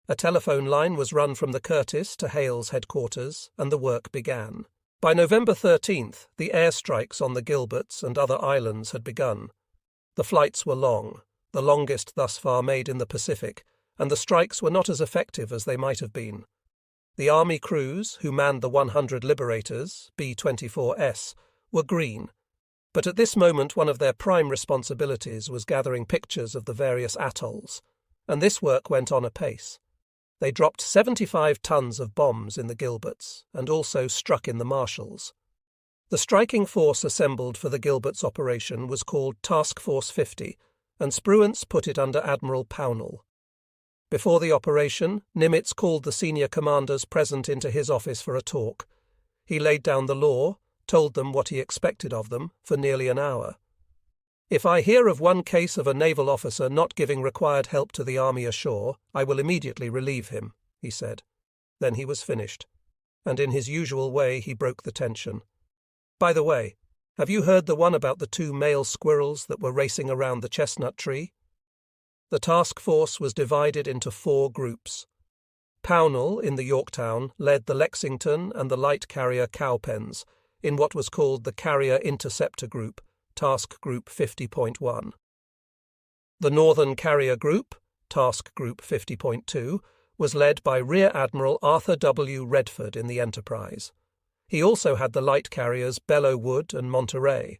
A telephone line was run from the Curtis to Hale's headquarters, and the work began. By November 13th, the airstrikes on the Gilberts and other islands had begun. The flights were long, the longest thus far made in the Pacific, and the strikes were not as effective as they might have been. The Army crews, who manned the 100 Liberators, B-24S, were green, but at this moment one of their prime responsibilities was gathering pictures of the various atolls, and this work went on apace. They dropped 75 tons of bombs in the Gilberts, and also struck in the Marshalls. The striking force assembled for the Gilberts operation was called Task Force 50, and Spruance put it under Admiral Pownall. Before the operation, Nimitz called the senior commanders present into his office for a talk. He laid down the law, told them what he expected of them, for nearly an hour. "If I hear of one case of a naval officer not giving required help to the army ashore, I will immediately relieve him," he said. Then he was finished, and in his usual way he broke the tension. "By the way, have you heard the one about the 2 male squirrels that were racing around the chestnut tree?" The task force was divided into 4 groups. Pownall, in the Yorktown, led the Lexington and the light carrier Cowpens, in what was called the Carrier Interceptor Group, Task Group 50.1. The Northern Carrier Group, Task Group 50.2, was led by Rear Admiral Arthur W. Redford in the Enterprise. He also had the light carriers Belleau Wood and Monterey.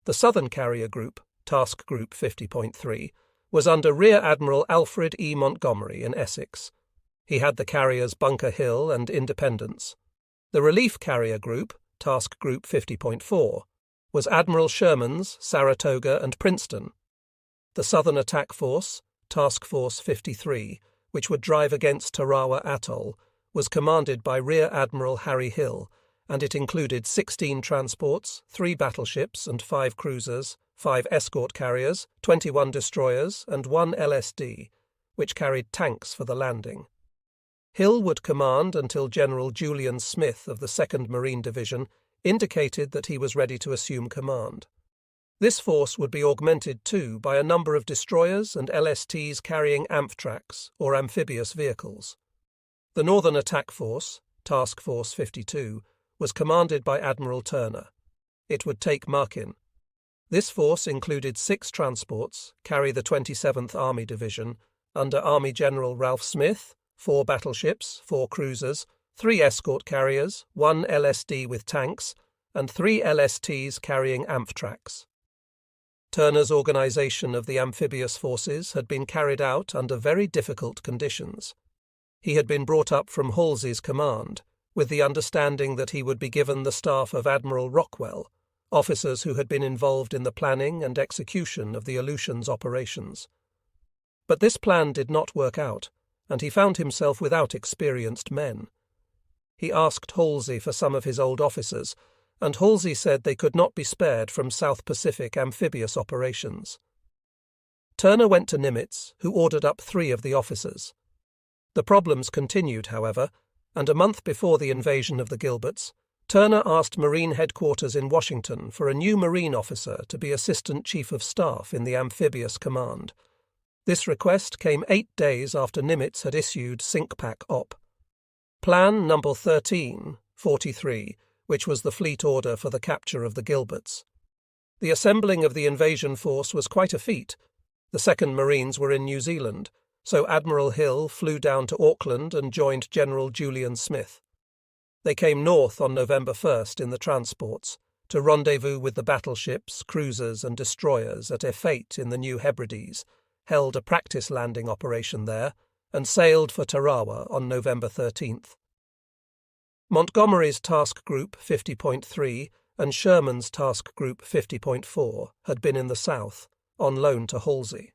The Southern Carrier Group, Task Group 50.3, was under Rear Admiral Alfred E. Montgomery in Essex. He had the carriers Bunker Hill and Independence. The Relief Carrier Group, Task Group 50.4, was Admiral Sherman's Saratoga and Princeton. The Southern Attack Force, Task Force 53, which would drive against Tarawa Atoll, was commanded by Rear Admiral Harry Hill, and it included 16 transports, 3 battleships and 5 cruisers, 5 escort carriers, 21 destroyers, and 1 LSD, which carried tanks for the landing. Hill would command until General Julian Smith of the 2nd Marine Division indicated that he was ready to assume command. This force would be augmented too by a number of destroyers and LSTs carrying Amphtrax, or amphibious vehicles. The Northern Attack Force, Task Force 52, was commanded by Admiral Turner. It would take Markin. This force included 6 transports, carry the 27th Army Division, under Army General Ralph Smith, 4 battleships, 4 cruisers, 3 escort carriers, 1 LSD with tanks, and 3 LSTs carrying Amphtrax. Turner's organization of the amphibious forces had been carried out under very difficult conditions. He had been brought up from Halsey's command, with the understanding that he would be given the staff of Admiral Rockwell, officers who had been involved in the planning and execution of the Aleutians operations. But this plan did not work out, and he found himself without experienced men. He asked Halsey for some of his old officers, and Halsey said they could not be spared from South Pacific amphibious operations. Turner went to Nimitz, who ordered up 3 of the officers. The problems continued, however, and a month before the invasion of the Gilberts, Turner asked Marine Headquarters in Washington for a new Marine officer to be Assistant Chief of Staff in the Amphibious Command. This request came 8 days after Nimitz had issued SINCPAC Op. Plan No. 1343, which was the fleet order for the capture of the Gilberts. The assembling of the invasion force was quite a feat. The 2nd Marines were in New Zealand, so Admiral Hill flew down to Auckland and joined General Julian Smith. They came north on November 1st in the transports, to rendezvous with the battleships, cruisers and destroyers at Ep.8 in the New Hebrides, held a practice landing operation there, and sailed for Tarawa on November 13th. Montgomery's Task Group 50.3 and Sherman's Task Group 50.4 had been in the south, on loan to Halsey.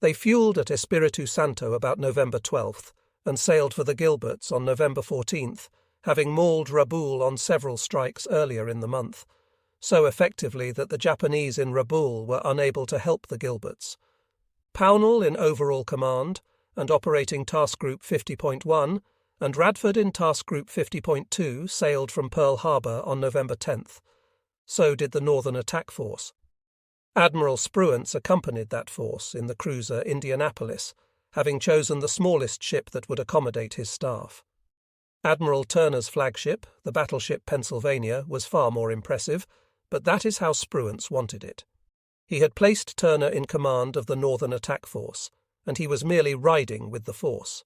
They fueled at Espiritu Santo about November 12th and sailed for the Gilberts on November 14th, having mauled Rabaul on several strikes earlier in the month, so effectively that the Japanese in Rabaul were unable to help the Gilberts. Pownall in overall command and operating Task Group 50.1 and Radford in Task Group 50.2 sailed from Pearl Harbor on November 10th. So did the Northern Attack Force. Admiral Spruance accompanied that force in the cruiser Indianapolis, having chosen the smallest ship that would accommodate his staff. Admiral Turner's flagship, the battleship Pennsylvania, was far more impressive, but that is how Spruance wanted it. He had placed Turner in command of the Northern Attack Force, and he was merely riding with the force.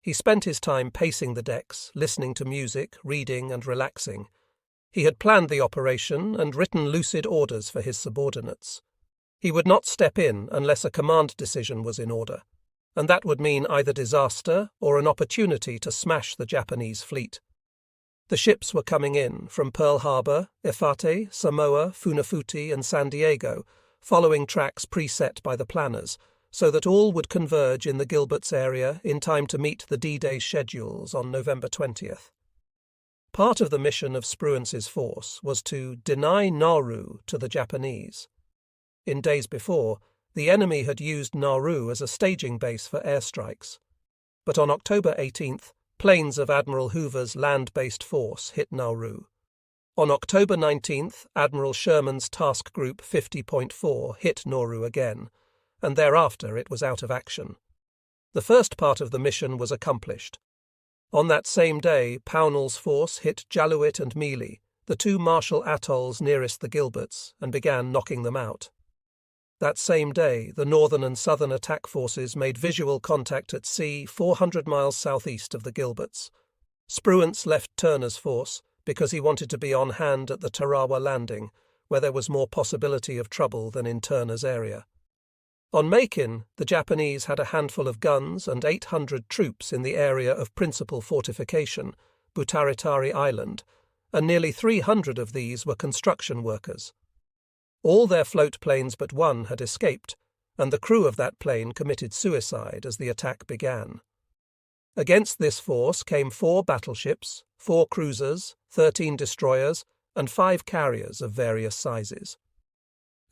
He spent his time pacing the decks, listening to music, reading and relaxing. He had planned the operation and written lucid orders for his subordinates. He would not step in unless a command decision was in order, and that would mean either disaster or an opportunity to smash the Japanese fleet. The ships were coming in from Pearl Harbor, Efate, Samoa, Funafuti and San Diego, following tracks preset by the planners, so that all would converge in the Gilberts area in time to meet the D-Day schedules on November 20th. Part of the mission of Spruance's force was to deny Nauru to the Japanese. In days before, the enemy had used Nauru as a staging base for airstrikes. But on October 18th, planes of Admiral Hoover's land-based force hit Nauru. On October 19th, Admiral Sherman's Task Group 50.4 hit Nauru again, and thereafter it was out of action. The first part of the mission was accomplished. On that same day, Pownall's force hit Jaluit and Mealy, the two Marshall atolls nearest the Gilberts, and began knocking them out. That same day, the Northern and Southern attack forces made visual contact at sea 400 miles southeast of the Gilberts. Spruance left Turner's force because he wanted to be on hand at the Tarawa landing, where there was more possibility of trouble than in Turner's area. On Makin, the Japanese had a handful of guns and 800 troops in the area of principal fortification, Butaritari Island, and nearly 300 of these were construction workers. All their float planes but one had escaped, and the crew of that plane committed suicide as the attack began. Against this force came 4 battleships, 4 cruisers, 13 destroyers, and 5 carriers of various sizes.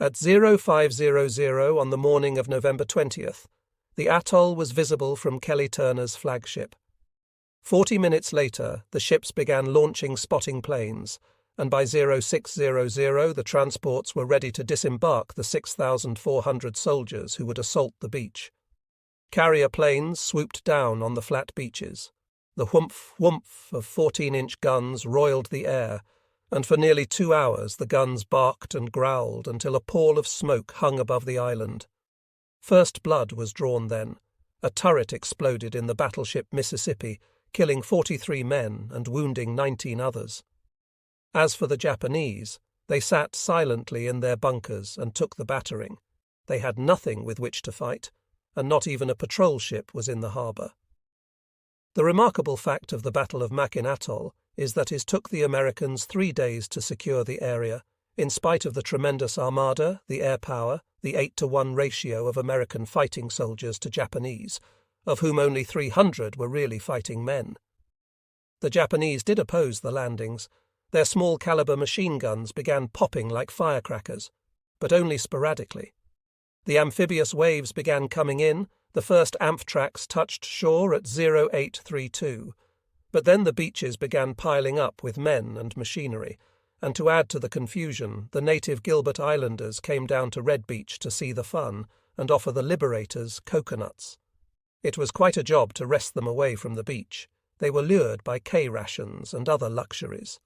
At 0500 on the morning of November 20th, the atoll was visible from Kelly Turner's flagship. 40 minutes later, the ships began launching spotting planes, and by 0600 the transports were ready to disembark the 6,400 soldiers who would assault the beach. Carrier planes swooped down on the flat beaches. The whoomph of 14-inch guns roiled the air, and for nearly 2 hours the guns barked and growled until a pall of smoke hung above the island. First blood was drawn then. A turret exploded in the battleship Mississippi, killing 43 men and wounding 19 others. As for the Japanese, they sat silently in their bunkers and took the battering. They had nothing with which to fight, and not even a patrol ship was in the harbour. The remarkable fact of the Battle of Makin Atoll is that it took the Americans 3 days to secure the area, in spite of the tremendous armada, the air power, the 8-to-1 ratio of American fighting soldiers to Japanese, of whom only 300 were really fighting men. The Japanese did oppose the landings. Their small-caliber machine guns began popping like firecrackers, but only sporadically. The amphibious waves began coming in. The first Amphtrax touched shore at 0832, but then the beaches began piling up with men and machinery, and to add to the confusion, the native Gilbert Islanders came down to Red Beach to see the fun and offer the liberators coconuts. It was quite a job to wrest them away from the beach. They were lured by K-rations and other luxuries.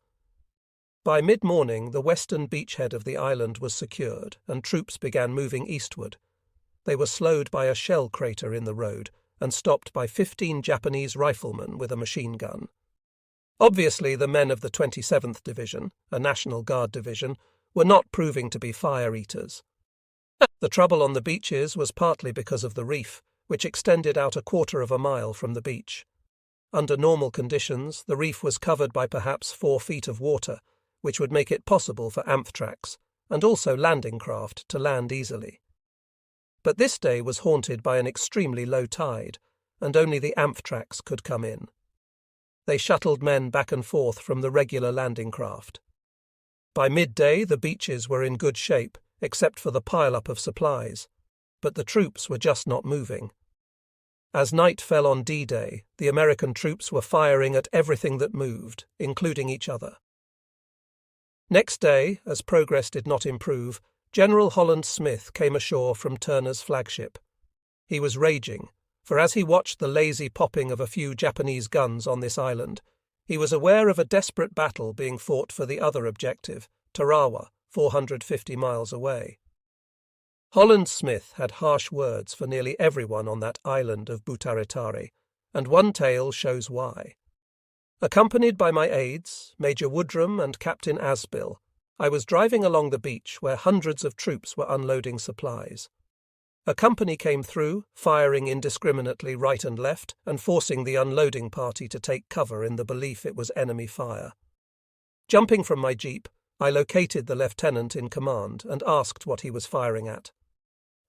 By mid-morning, the western beachhead of the island was secured, and troops began moving eastward. They were slowed by a shell crater in the road and stopped by 15 Japanese riflemen with a machine gun. Obviously, the men of the 27th Division, a National Guard division, were not proving to be fire-eaters. The trouble on the beaches was partly because of the reef, which extended out 1/4 of a mile from the beach. Under normal conditions, the reef was covered by perhaps 4 feet of water, which would make it possible for Amphtrax, and also landing craft, to land easily. But this day was haunted by an extremely low tide, and only the Amphtrax could come in. They shuttled men back and forth from the regular landing craft. By midday, the beaches were in good shape, except for the pile-up of supplies, but the troops were just not moving. As night fell on D-Day, the American troops were firing at everything that moved, including each other. Next day, as progress did not improve, General Holland Smith came ashore from Turner's flagship. He was raging, for as he watched the lazy popping of a few Japanese guns on this island, he was aware of a desperate battle being fought for the other objective, Tarawa, 450 miles away. Holland Smith had harsh words for nearly everyone on that island of Butaritari, and one tale shows why. Accompanied by my aides, Major Woodrum and Captain Asbill, I was driving along the beach where hundreds of troops were unloading supplies. A company came through, firing indiscriminately right and left and forcing the unloading party to take cover in the belief it was enemy fire. Jumping from my jeep, I located the lieutenant in command and asked what he was firing at.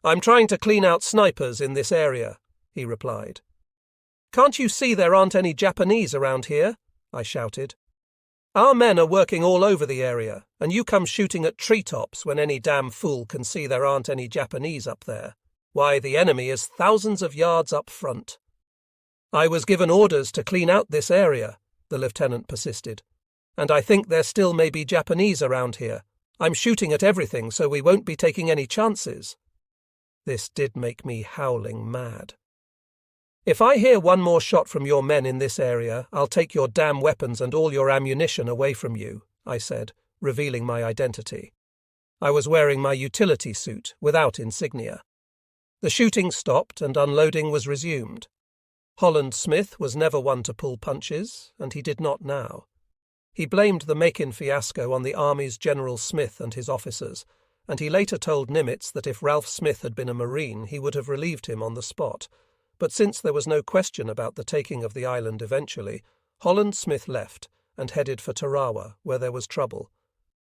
"I'm trying to clean out snipers in this area," he replied. "Can't you see there aren't any Japanese around here?" I shouted. "Our men are working all over the area, and you come shooting at treetops when any damn fool can see there aren't any Japanese up there. Why, the enemy is thousands of yards up front." "I was given orders to clean out this area," the lieutenant persisted, "and I think there still may be Japanese around here. I'm shooting at everything, so we won't be taking any chances." This did make me howling mad. "If I hear one more shot from your men in this area, I'll take your damn weapons and all your ammunition away from you," I said, revealing my identity. I was wearing my utility suit, without insignia. The shooting stopped and unloading was resumed. Holland Smith was never one to pull punches, and he did not now. He blamed the Macon fiasco on the Army's General Smith and his officers, and he later told Nimitz that if Ralph Smith had been a Marine, he would have relieved him on the spot. But since there was no question about the taking of the island eventually, Holland Smith left and headed for Tarawa, where there was trouble.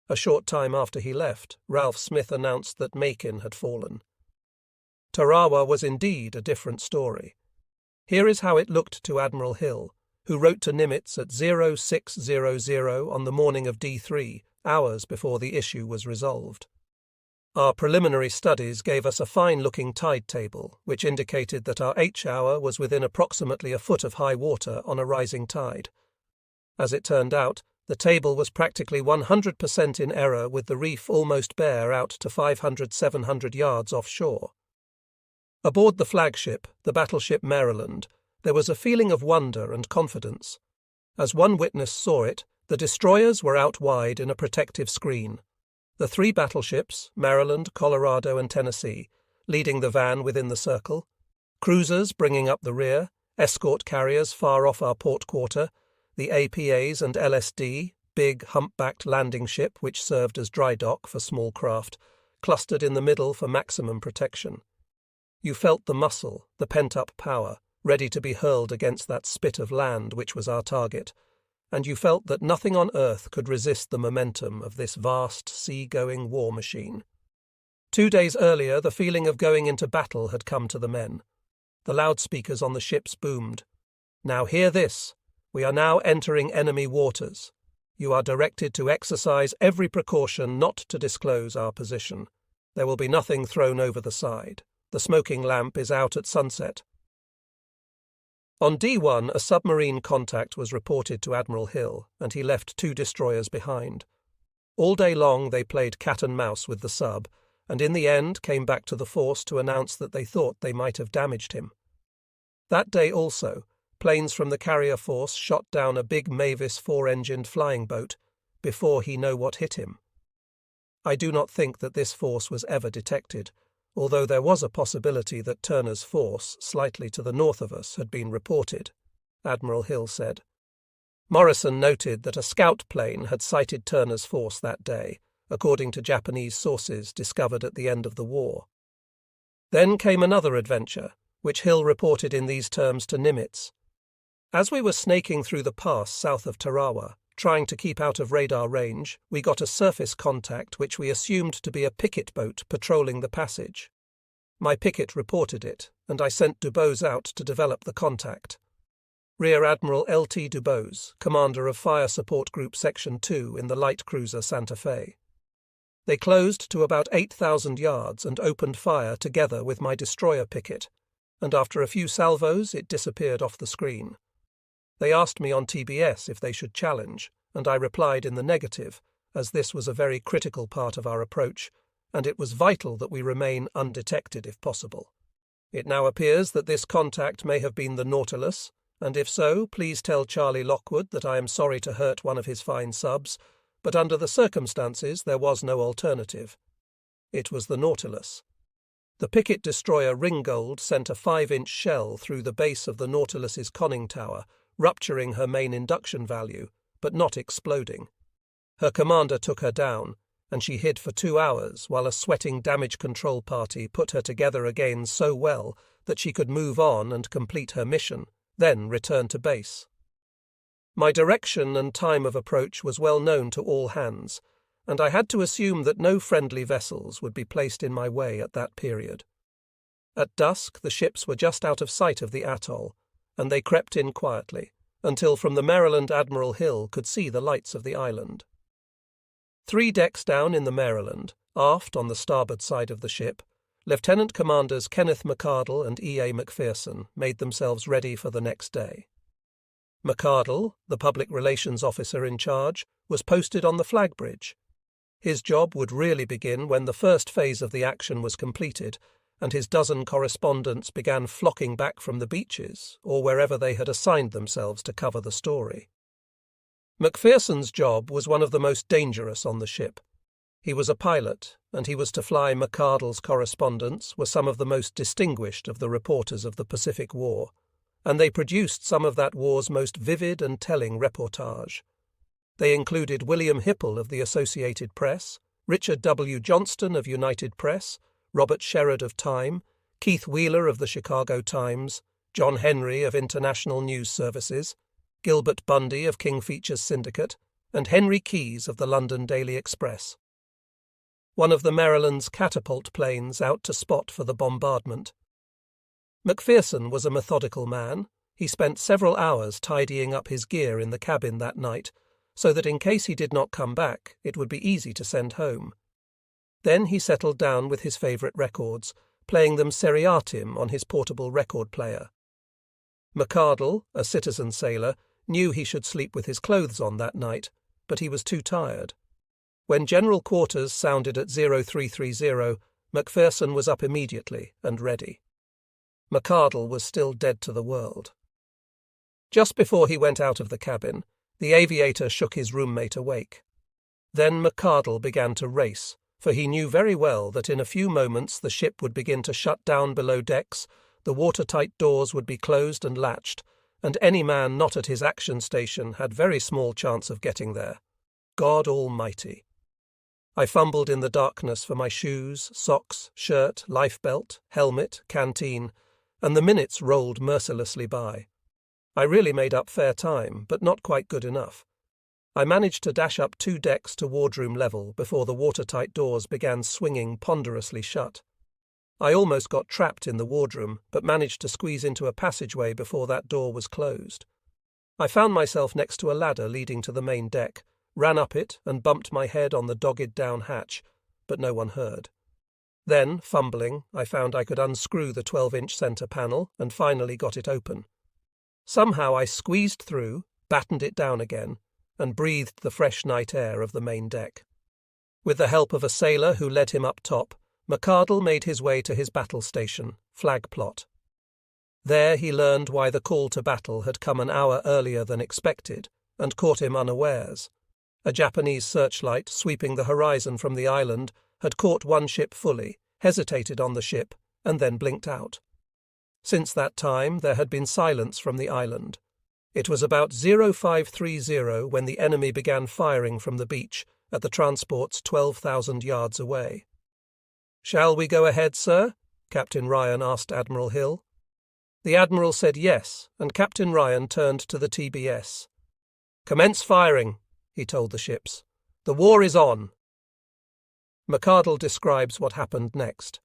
A short time after he left, Ralph Smith announced that Macon had fallen. Tarawa was indeed a different story. Here is how it looked to Admiral Hill, who wrote to Nimitz at 0600 on the morning of D3, hours before the issue was resolved. Our preliminary studies gave us a fine-looking tide table, which indicated that our H-hour was within approximately a foot of high water on a rising tide. As it turned out, the table was practically 100% in error, with the reef almost bare out to 500–700 yards offshore. Aboard the flagship, the battleship Maryland, there was a feeling of wonder and confidence. As one witness saw it, the destroyers were out wide in a protective screen. The 3 battleships, Maryland, Colorado, and Tennessee, leading the van within the circle, cruisers bringing up the rear, escort carriers far off our port quarter, the Ep.8 and LSD, big humpbacked landing ship which served as dry dock for small craft, clustered in the middle for maximum protection. You felt the muscle, the pent-up power, ready to be hurled against that spit of land which was our target, and you felt that nothing on earth could resist the momentum of this vast, sea-going war machine. 2 days earlier, the feeling of going into battle had come to the men. The loudspeakers on the ships boomed. "Now hear this. We are now entering enemy waters. You are directed to exercise every precaution not to disclose our position. There will be nothing thrown over the side. The smoking lamp is out at sunset." On D1, a submarine contact was reported to Admiral Hill, and he left 2 destroyers behind. All day long they played cat and mouse with the sub, and in the end came back to the force to announce that they thought they might have damaged him. That day also, planes from the carrier force shot down a big Mavis 4-engined flying boat before he knew what hit him. I do not think that this force was ever detected, although there was a possibility that Turner's force, slightly to the north of us, had been reported, Admiral Hill said. Morrison noted that a scout plane had sighted Turner's force that day, according to Japanese sources discovered at the end of the war. Then came another adventure, which Hill reported in these terms to Nimitz. As we were snaking through the pass south of Tarawa, trying to keep out of radar range, we got a surface contact which we assumed to be a picket boat patrolling the passage. My picket reported it, and I sent Dubose out to develop the contact. Rear Admiral L.T. Dubose, commander of Fire Support Group Section 2 in the light cruiser Santa Fe. They closed to about 8,000 yards and opened fire together with my destroyer picket, and after a few salvos it disappeared off the screen. They asked me on TBS if they should challenge, and I replied in the negative, as this was a very critical part of our approach, and it was vital that we remain undetected if possible. It now appears that this contact may have been the Nautilus, and if so, please tell Charlie Lockwood that I am sorry to hurt one of his fine subs, but under the circumstances there was no alternative. It was the Nautilus. The picket destroyer Ringgold sent a 5-inch shell through the base of the Nautilus's conning tower, rupturing her main induction value, but not exploding. Her commander took her down, and she hid for 2 hours while a sweating damage control party put her together again so well that she could move on and complete her mission, then return to base. My direction and time of approach was well known to all hands, and I had to assume that no friendly vessels would be placed in my way at that period. At dusk, the ships were just out of sight of the atoll, and they crept in quietly, until from the Maryland Admiral Hill could see the lights of the island. 3 decks down in the Maryland, aft on the starboard side of the ship, Lieutenant Commanders Kenneth McArdle and E.A. McPherson made themselves ready for the next day. McArdle, the public relations officer in charge, was posted on the flag bridge. His job would really begin when the first phase of the action was completed, and his dozen correspondents began flocking back from the beaches or wherever they had assigned themselves to cover the story. McPherson's job was one of the most dangerous on the ship. He was a pilot, and he was to fly McArdle's correspondents were some of the most distinguished of the reporters of the Pacific War, and they produced some of that war's most vivid and telling reportage. They included William Hipple of the Associated Press, Richard W. Johnston of United Press, Robert Sherrod of Time, Keith Wheeler of the Chicago Times, John Henry of International News Services, Gilbert Bundy of King Features Syndicate, and Henry Keyes of the London Daily Express. One of the Maryland's catapult planes out to spot for the bombardment. McPherson was a methodical man. He spent several hours tidying up his gear in the cabin that night, so that in case he did not come back, it would be easy to send home. Then he settled down with his favourite records, playing them seriatim on his portable record player. McArdle, a citizen sailor, knew he should sleep with his clothes on that night, but he was too tired. When General Quarters sounded at 0330, McPherson was up immediately and ready. McArdle was still dead to the world. Just before he went out of the cabin, the aviator shook his roommate awake. Then McArdle began to race, for he knew very well that in a few moments the ship would begin to shut down below decks, the watertight doors would be closed and latched, and any man not at his action station had very small chance of getting there. God Almighty! I fumbled in the darkness for my shoes, socks, shirt, lifebelt, helmet, canteen, and the minutes rolled mercilessly by. I really made up fair time, but not quite good enough. I managed to dash up 2 decks to wardroom level before the watertight doors began swinging ponderously shut. I almost got trapped in the wardroom, but managed to squeeze into a passageway before that door was closed. I found myself next to a ladder leading to the main deck, ran up it and bumped my head on the dogged-down hatch, but no one heard. Then, fumbling, I found I could unscrew the 12-inch centre panel and finally got it open. Somehow I squeezed through, battened it down again, and breathed the fresh night air of the main deck. With the help of a sailor who led him up top, McArdle made his way to his battle station, Flag Plot. There he learned why the call to battle had come an hour earlier than expected, and caught him unawares. A Japanese searchlight sweeping the horizon from the island had caught one ship fully, hesitated on the ship, and then blinked out. Since that time, there had been silence from the island. It was about 0530 when the enemy began firing from the beach at the transports 12,000 yards away. "Shall we go ahead, sir?" Captain Ryan asked Admiral Hill. The Admiral said yes, and Captain Ryan turned to the TBS. "Commence firing," he told the ships. "The war is on." McArdle describes what happened next.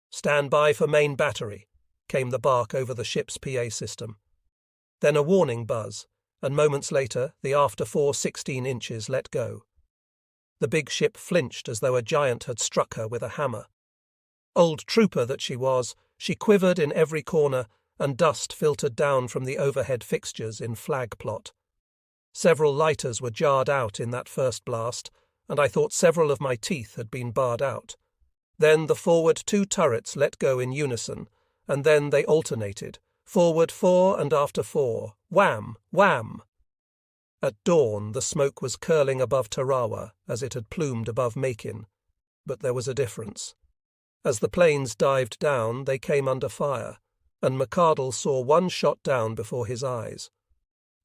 "Stand by for main battery," came the bark over the ship's PA system. Then a warning buzz, and moments later the after 4 16 inches let go. The big ship flinched as though a giant had struck her with a hammer. Old trooper that she was, she quivered in every corner, and dust filtered down from the overhead fixtures in flag plot. Several lighters were jarred out in that first blast, and I thought several of my teeth had been barred out. Then the forward 2 turrets let go in unison, and then they alternated, forward 4 and after 4, wham, wham. At dawn the smoke was curling above Tarawa as it had plumed above Macon, but there was a difference. As the planes dived down, they came under fire, and McArdle saw one shot down before his eyes.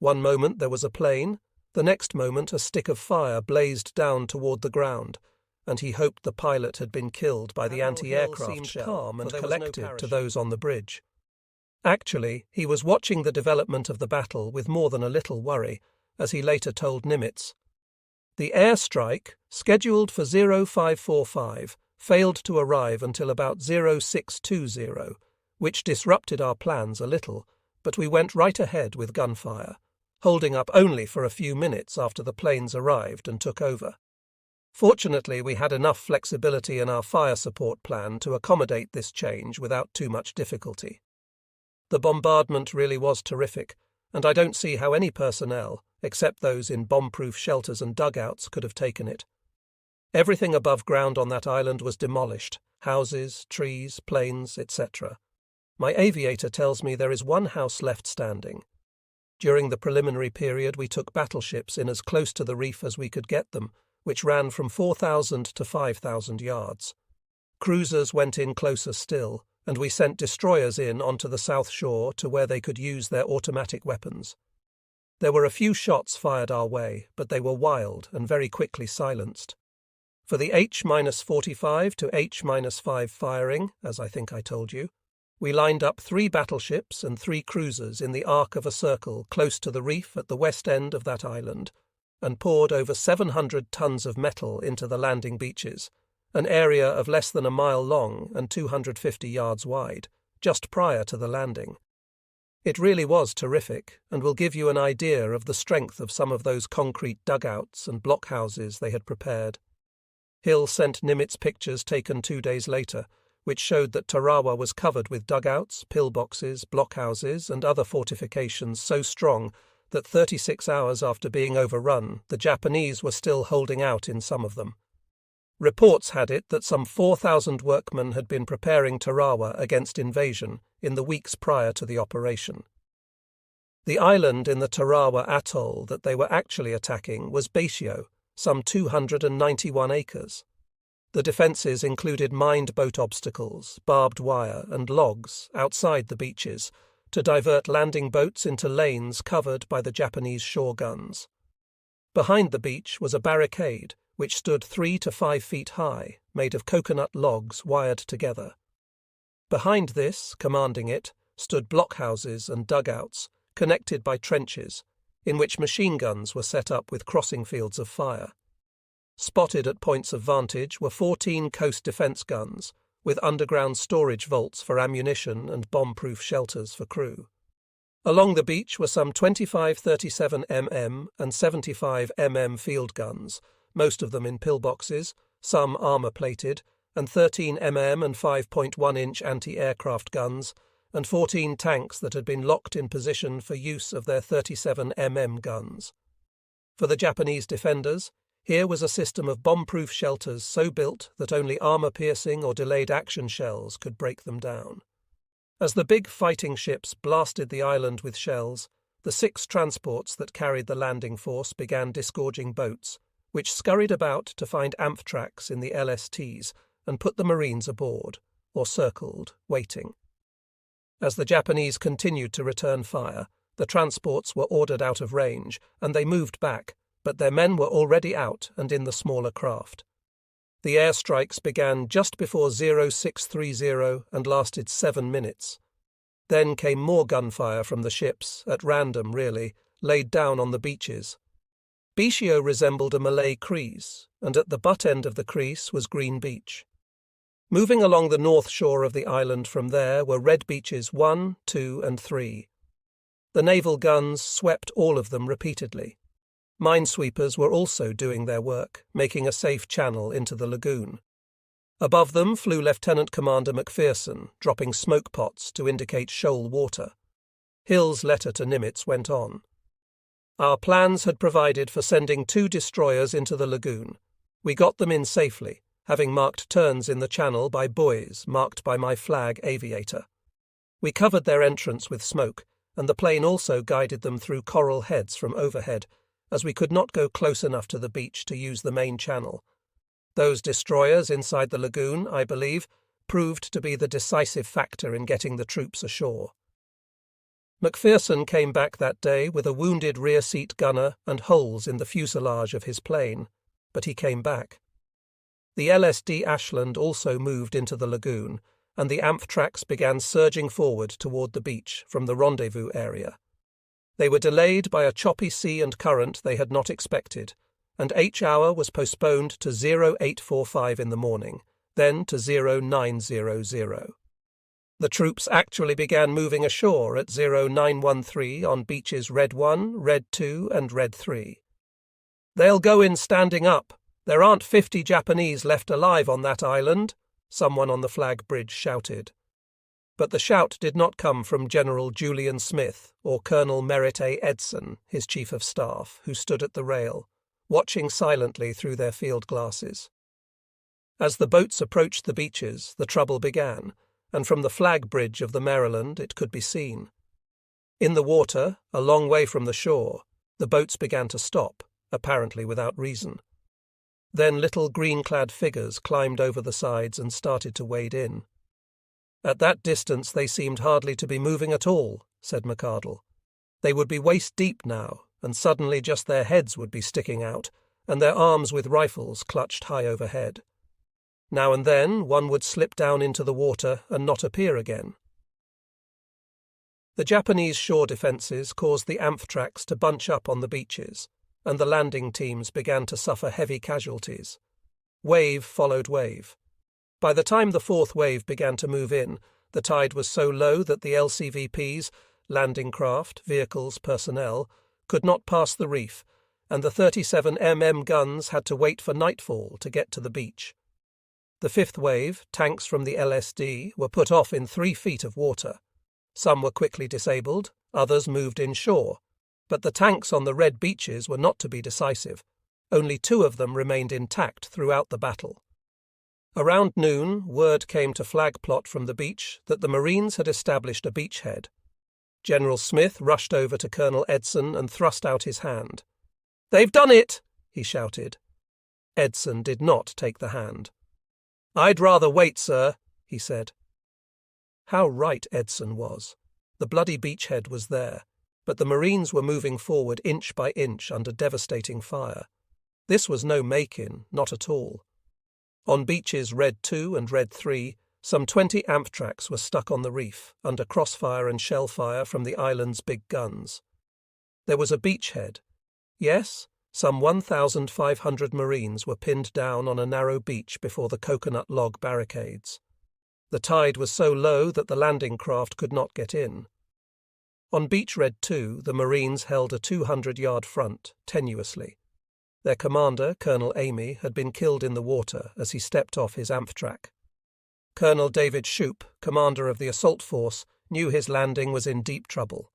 One moment there was a plane, the next moment a stick of fire blazed down toward the ground, and he hoped the pilot had been killed by the anti-aircraft shell, calm and collected to those on the bridge. Actually, he was watching the development of the battle with more than a little worry, as he later told Nimitz. The airstrike, scheduled for 0545, failed to arrive until about 0620, which disrupted our plans a little, but we went right ahead with gunfire, holding up only for a few minutes after the planes arrived and took over. Fortunately, we had enough flexibility in our fire support plan to accommodate this change without too much difficulty. The bombardment really was terrific, and I don't see how any personnel, except those in bomb-proof shelters and dugouts, could have taken it. Everything above ground on that island was demolished, houses, trees, planes, etc. My aviator tells me there is one house left standing. During the preliminary period we took battleships in as close to the reef as we could get them, which ran from 4,000 to 5,000 yards. Cruisers went in closer still, and we sent destroyers in onto the south shore to where they could use their automatic weapons. There were a few shots fired our way, but they were wild and very quickly silenced. For the H-45 to H-5 firing, as I think I told you, we lined up 3 battleships and 3 cruisers in the arc of a circle close to the reef at the west end of that island, and poured over 700 tons of metal into the landing beaches, an area of less than a mile long and 250 yards wide, just prior to the landing. It really was terrific, and will give you an idea of the strength of some of those concrete dugouts and blockhouses they had prepared. Hill sent Nimitz pictures taken 2 days later, which showed that Tarawa was covered with dugouts, pillboxes, blockhouses, and other fortifications so strong that 36 hours after being overrun, the Japanese were still holding out in some of them. Reports had it that some 4,000 workmen had been preparing Tarawa against invasion in the weeks prior to the operation. The island in the Tarawa atoll that they were actually attacking was Basio, some 291 acres. The defences included mined boat obstacles, barbed wire, and logs outside the beaches to divert landing boats into lanes covered by the Japanese shore guns. Behind the beach was a barricade which stood 3 to 5 feet high, made of coconut logs wired together. Behind this, commanding it, stood blockhouses and dugouts, connected by trenches, in which machine guns were set up with crossing fields of fire. Spotted at points of vantage were 14 coast defence guns, with underground storage vaults for ammunition and bomb-proof shelters for crew. Along the beach were some 25 37mm and 75 field guns, most of them in pillboxes, some armour-plated, and 13mm and 5.1-inch anti-aircraft guns, and 14 tanks that had been locked in position for use of their 37mm guns. For the Japanese defenders, here was a system of bomb-proof shelters so built that only armour-piercing or delayed action shells could break them down. As the big fighting ships blasted the island with shells, the 6 transports that carried the landing force began disgorging boats, which scurried about to find amphitracks in the LSTs, and put the Marines aboard, or circled, waiting. As the Japanese continued to return fire, the transports were ordered out of range, and they moved back, but their men were already out and in the smaller craft. The airstrikes began just before 0630 and lasted 7 minutes. Then came more gunfire from the ships, at random really, laid down on the beaches. Bishio resembled a Malay crease, and at the butt end of the crease was Green Beach. Moving along the north shore of the island from there were Red Beaches 1, 2, and 3. The naval guns swept all of them repeatedly. Minesweepers were also doing their work, making a safe channel into the lagoon. Above them flew Lieutenant Commander McPherson, dropping smoke pots to indicate shoal water. Hill's letter to Nimitz went on. Our plans had provided for sending 2 destroyers into the lagoon. We got them in safely, having marked turns in the channel by buoys marked by my flag aviator. We covered their entrance with smoke, and the plane also guided them through coral heads from overhead, as we could not go close enough to the beach to use the main channel. Those destroyers inside the lagoon, I believe, proved to be the decisive factor in getting the troops ashore. McPherson came back that day with a wounded rear seat gunner and holes in the fuselage of his plane, but he came back. The LSD Ashland also moved into the lagoon, and the Amphtrax began surging forward toward the beach from the rendezvous area. They were delayed by a choppy sea and current they had not expected, and H-hour was postponed to 0845 in the morning, then to 0900. The troops actually began moving ashore at 0913 on beaches Red 1, Red 2, and Red 3. "They'll go in standing up. There aren't 50 Japanese left alive on that island," someone on the flag bridge shouted. But the shout did not come from General Julian Smith or Colonel Merritt A. Edson, his chief of staff, who stood at the rail, watching silently through their field glasses. As the boats approached the beaches, the trouble began, and from the flag bridge of the Maryland it could be seen. In the water, a long way from the shore, the boats began to stop, apparently without reason. Then little green-clad figures climbed over the sides and started to wade in. "At that distance they seemed hardly to be moving at all," said McArdle. "They would be waist-deep now, and suddenly just their heads would be sticking out, and their arms with rifles clutched high overhead. Now and then one would slip down into the water and not appear again." The Japanese shore defences caused the Amphtrax to bunch up on the beaches, and the landing teams began to suffer heavy casualties. Wave followed wave. By the time the 4th wave began to move in, the tide was so low that the LCVPs, landing craft, vehicles, personnel, could not pass the reef, and the 37 mm guns had to wait for nightfall to get to the beach. The 5th wave, tanks from the LSD, were put off in 3 feet of water. Some were quickly disabled, others moved inshore, but the tanks on the Red Beaches were not to be decisive. Only 2 of them remained intact throughout the battle. Around noon, word came to flag plot from the beach that the Marines had established a beachhead. General Smith rushed over to Colonel Edson and thrust out his hand. "They've done it!" he shouted. Edson did not take the hand. "I'd rather wait, sir," he said. How right Edson was. The bloody beachhead was there, but the Marines were moving forward inch by inch under devastating fire. This was no make-in, not at all. On beaches Red 2 and Red 3, some 20 Amphtrax were stuck on the reef, under crossfire and shell fire from the island's big guns. There was a beachhead. Yes, some 1,500 Marines were pinned down on a narrow beach before the coconut log barricades. The tide was so low that the landing craft could not get in. On Beach Red 2, the Marines held a 200-yard front, tenuously. Their commander, Colonel Amy, had been killed in the water as he stepped off his Amphtrax. Colonel David Shoup, commander of the assault force, knew his landing was in deep trouble.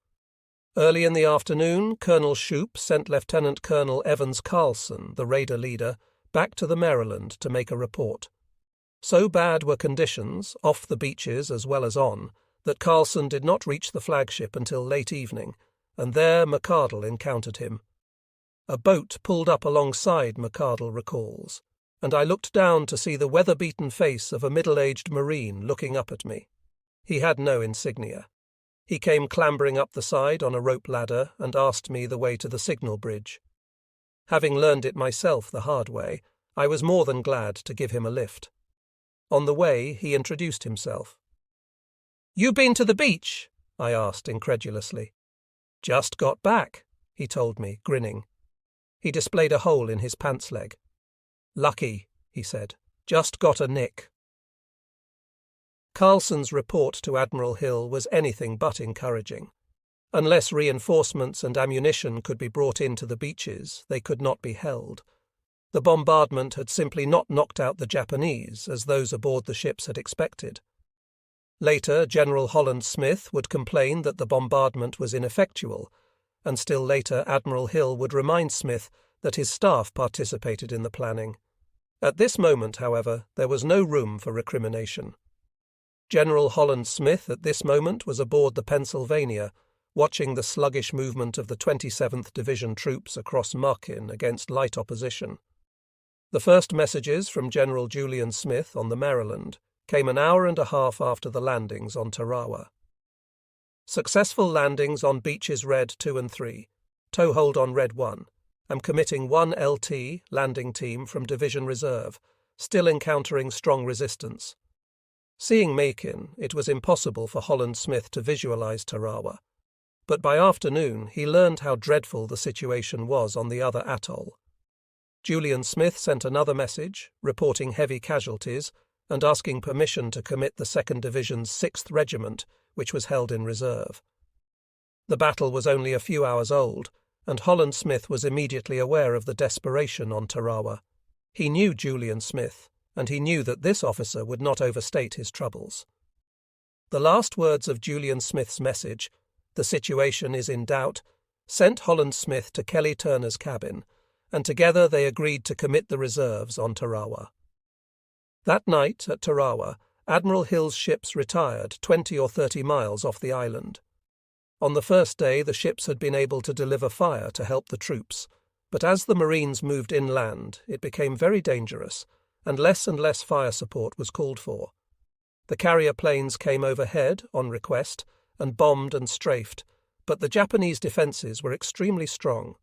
Early in the afternoon, Colonel Shoup sent Lieutenant Colonel Evans Carlson, the raider leader, back to the Maryland to make a report. So bad were conditions, off the beaches as well as on, that Carlson did not reach the flagship until late evening, and there McArdle encountered him. A boat pulled up alongside, McArdle recalls. and I looked down to see the weather-beaten face of a middle-aged Marine looking up at me. He had no insignia. He came clambering up the side on a rope ladder and asked me the way to the signal bridge. Having learned it myself the hard way, I was more than glad to give him a lift. On the way, he introduced himself. "You been to the beach?" I asked incredulously. "Just got back," he told me, grinning. He displayed a hole in his pants leg. "Lucky," he said. "Just got a nick." Carlson's report to Admiral Hill was anything but encouraging. Unless reinforcements and ammunition could be brought into the beaches, they could not be held. The bombardment had simply not knocked out the Japanese, as those aboard the ships had expected. Later, General Holland Smith would complain that the bombardment was ineffectual, and still later Admiral Hill would remind Smith that his staff participated in the planning. At this moment, however, there was no room for recrimination. General Holland Smith at this moment was aboard the Pennsylvania, watching the sluggish movement of the 27th Division troops across Markin against light opposition. The first messages from General Julian Smith on the Maryland came an hour and a half after the landings on Tarawa. Successful landings on beaches Red 2 and 3, toehold on Red 1. Am committing 1 LT landing team from Division Reserve, still encountering strong resistance. Seeing Macon, it was impossible for Holland Smith to visualize Tarawa, but by afternoon he learned how dreadful the situation was on the other atoll. Julian Smith sent another message, reporting heavy casualties and asking permission to commit the 2nd Division's 6th Regiment, which was held in reserve. The battle was only a few hours old, and Holland Smith was immediately aware of the desperation on Tarawa. He knew Julian Smith, and he knew that this officer would not overstate his troubles. The last words of Julian Smith's message, "The situation is in doubt," sent Holland Smith to Kelly Turner's cabin, and together they agreed to commit the reserves on Tarawa. That night at Tarawa, Admiral Hill's ships retired 20 or 30 miles off the island. On the first day the ships had been able to deliver fire to help the troops, but as the Marines moved inland it became very dangerous, and less fire support was called for. The carrier planes came overhead, on request, and bombed and strafed, but the Japanese defences were extremely strong.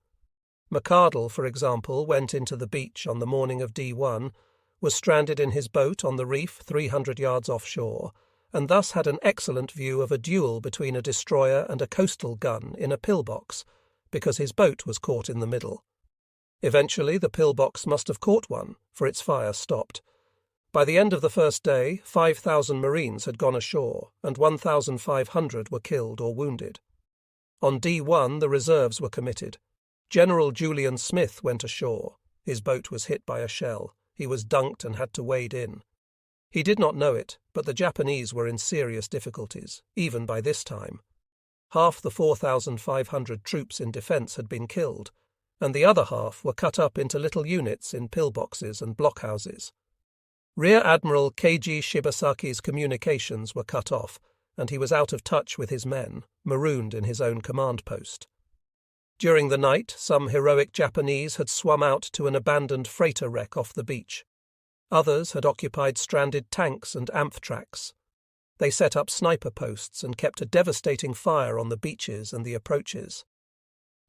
McArdle, for example, went into the beach on the morning of D1, was stranded in his boat on the reef 300 yards offshore, and thus had an excellent view of a duel between a destroyer and a coastal gun in a pillbox, because his boat was caught in the middle. Eventually the pillbox must have caught one, for its fire stopped. By the end of the first day, 5,000 Marines had gone ashore, and 1,500 were killed or wounded. On D1 the reserves were committed. General Julian Smith went ashore. His boat was hit by a shell. He was dunked and had to wade in. He did not know it, but the Japanese were in serious difficulties, even by this time. Half the 4,500 troops in defence had been killed, and the other half were cut up into little units in pillboxes and blockhouses. Rear Admiral Keiji Shibasaki's communications were cut off, and he was out of touch with his men, marooned in his own command post. During the night, some heroic Japanese had swum out to an abandoned freighter wreck off the beach. Others had occupied stranded tanks and amphtrax. They set up sniper posts and kept a devastating fire on the beaches and the approaches.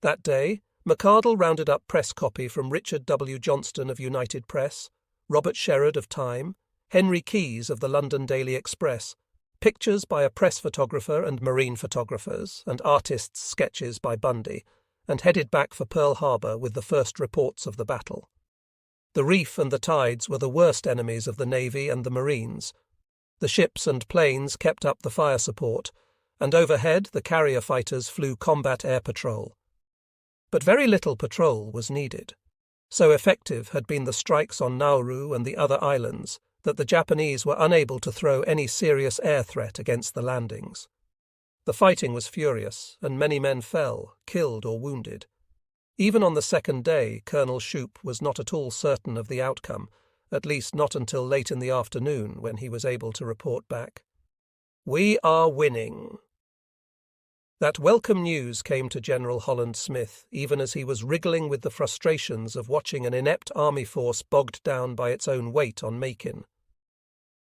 That day, McArdle rounded up press copy from Richard W. Johnston of United Press, Robert Sherrod of Time, Henry Keyes of the London Daily Express, pictures by a press photographer and marine photographers, and artists' sketches by Bundy, and headed back for Pearl Harbor with the first reports of the battle. The reef and the tides were the worst enemies of the Navy and the Marines. The ships and planes kept up the fire support, and overhead the carrier fighters flew combat air patrol. But very little patrol was needed. So effective had been the strikes on Nauru and the other islands that the Japanese were unable to throw any serious air threat against the landings. The fighting was furious, and many men fell, killed or wounded. Even on the second day, Colonel Shoup was not at all certain of the outcome, at least not until late in the afternoon when he was able to report back, "We are winning." That welcome news came to General Holland Smith even as he was wriggling with the frustrations of watching an inept army force bogged down by its own weight on Macon.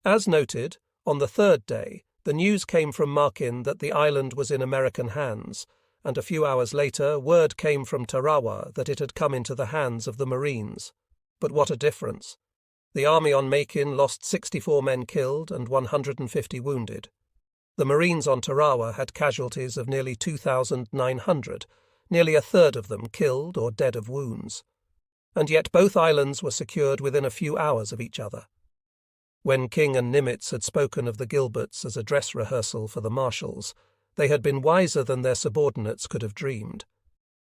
As noted, on the third day, the news came from Macon that the island was in American hands, and a few hours later word came from Tarawa that it had come into the hands of the Marines. But what a difference! The army on Macon lost 64 men killed and 150 wounded. The Marines on Tarawa had casualties of nearly 2,900, nearly a third of them killed or dead of wounds. And yet both islands were secured within a few hours of each other. When King and Nimitz had spoken of the Gilberts as a dress rehearsal for the marshals, they had been wiser than their subordinates could have dreamed.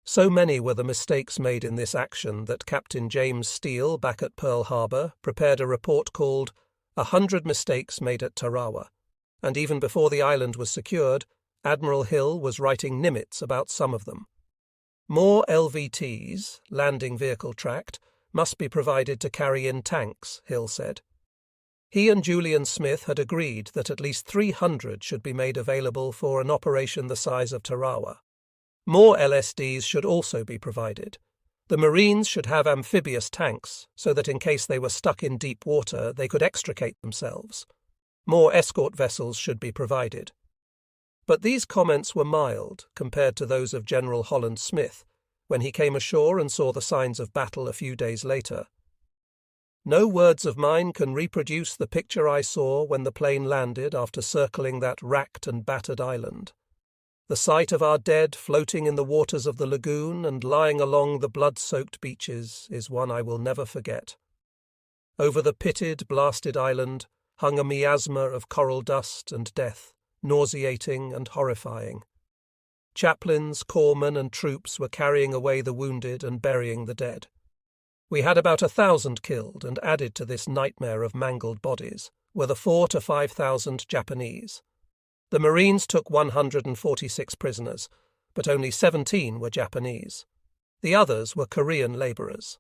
So many were the mistakes made in this action that Captain James Steele, back at Pearl Harbor, prepared a report called 100 Mistakes Made at Tarawa, and even before the island was secured, Admiral Hill was writing Nimitz about some of them. More LVTs, landing vehicle tracked, must be provided to carry in tanks, Hill said. He and Julian Smith had agreed that at least 300 should be made available for an operation the size of Tarawa. More LSDs should also be provided. The Marines should have amphibious tanks, so that in case they were stuck in deep water, they could extricate themselves. More escort vessels should be provided. But these comments were mild compared to those of General Holland Smith when he came ashore and saw the signs of battle a few days later. No words of mine can reproduce the picture I saw when the plane landed after circling that racked and battered island. The sight of our dead floating in the waters of the lagoon and lying along the blood-soaked beaches is one I will never forget. Over the pitted, blasted island hung a miasma of coral dust and death, nauseating and horrifying. Chaplains, corpsmen, and troops were carrying away the wounded and burying the dead. We had about 1,000 killed, and added to this nightmare of mangled bodies were the 4,000 to 5,000 Japanese. The Marines took 146 prisoners, but only 17 were Japanese. The others were Korean labourers.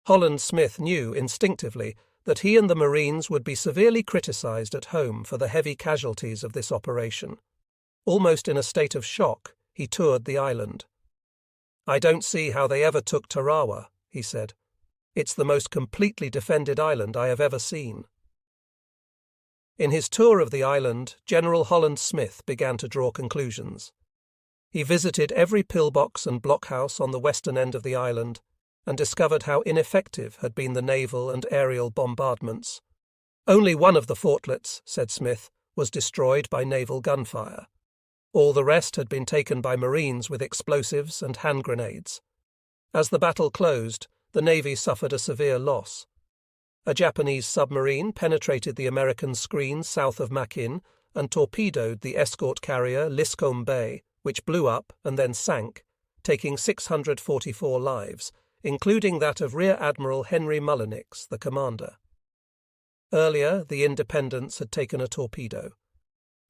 Holland Smith knew instinctively that he and the Marines would be severely criticised at home for the heavy casualties of this operation. Almost in a state of shock, he toured the island. "I don't see how they ever took Tarawa," he said. "It's the most completely defended island I have ever seen." In his tour of the island, General Holland Smith began to draw conclusions. He visited every pillbox and blockhouse on the western end of the island and discovered how ineffective had been the naval and aerial bombardments. Only one of the fortlets, said Smith, was destroyed by naval gunfire. All the rest had been taken by Marines with explosives and hand grenades. As the battle closed, the Navy suffered a severe loss. A Japanese submarine penetrated the American screen south of Macon and torpedoed the escort carrier Liscombe Bay, which blew up and then sank, taking 644 lives, including that of Rear Admiral Henry Mullenix, the commander. Earlier, the Independence had taken a torpedo.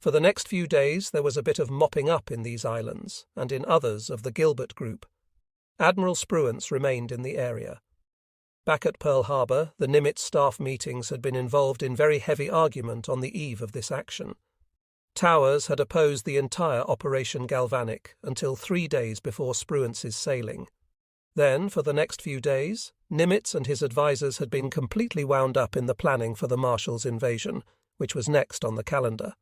For the next few days there was a bit of mopping up in these islands and in others of the Gilbert group. Admiral Spruance remained in the area. Back at Pearl Harbor, the Nimitz staff meetings had been involved in very heavy argument on the eve of this action. Towers had opposed the entire Operation Galvanic until 3 days before Spruance's sailing. Then, for the next few days, Nimitz and his advisers had been completely wound up in the planning for the Marshals' invasion, which was next on the calendar.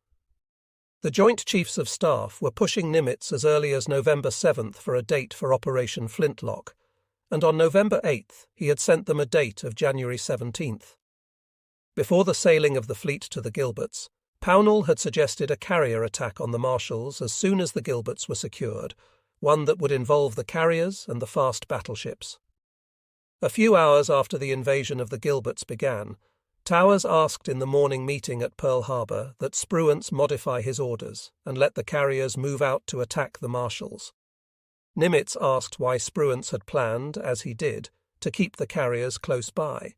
The Joint Chiefs of Staff were pushing Nimitz as early as November 7th for a date for Operation Flintlock, and on November 8th he had sent them a date of January 17th. Before the sailing of the fleet to the Gilberts, Pownall had suggested a carrier attack on the Marshals as soon as the Gilberts were secured, one that would involve the carriers and the fast battleships. A few hours after the invasion of the Gilberts began, Towers asked in the morning meeting at Pearl Harbor that Spruance modify his orders and let the carriers move out to attack the Marshals. Nimitz asked why Spruance had planned, as he did, to keep the carriers close by.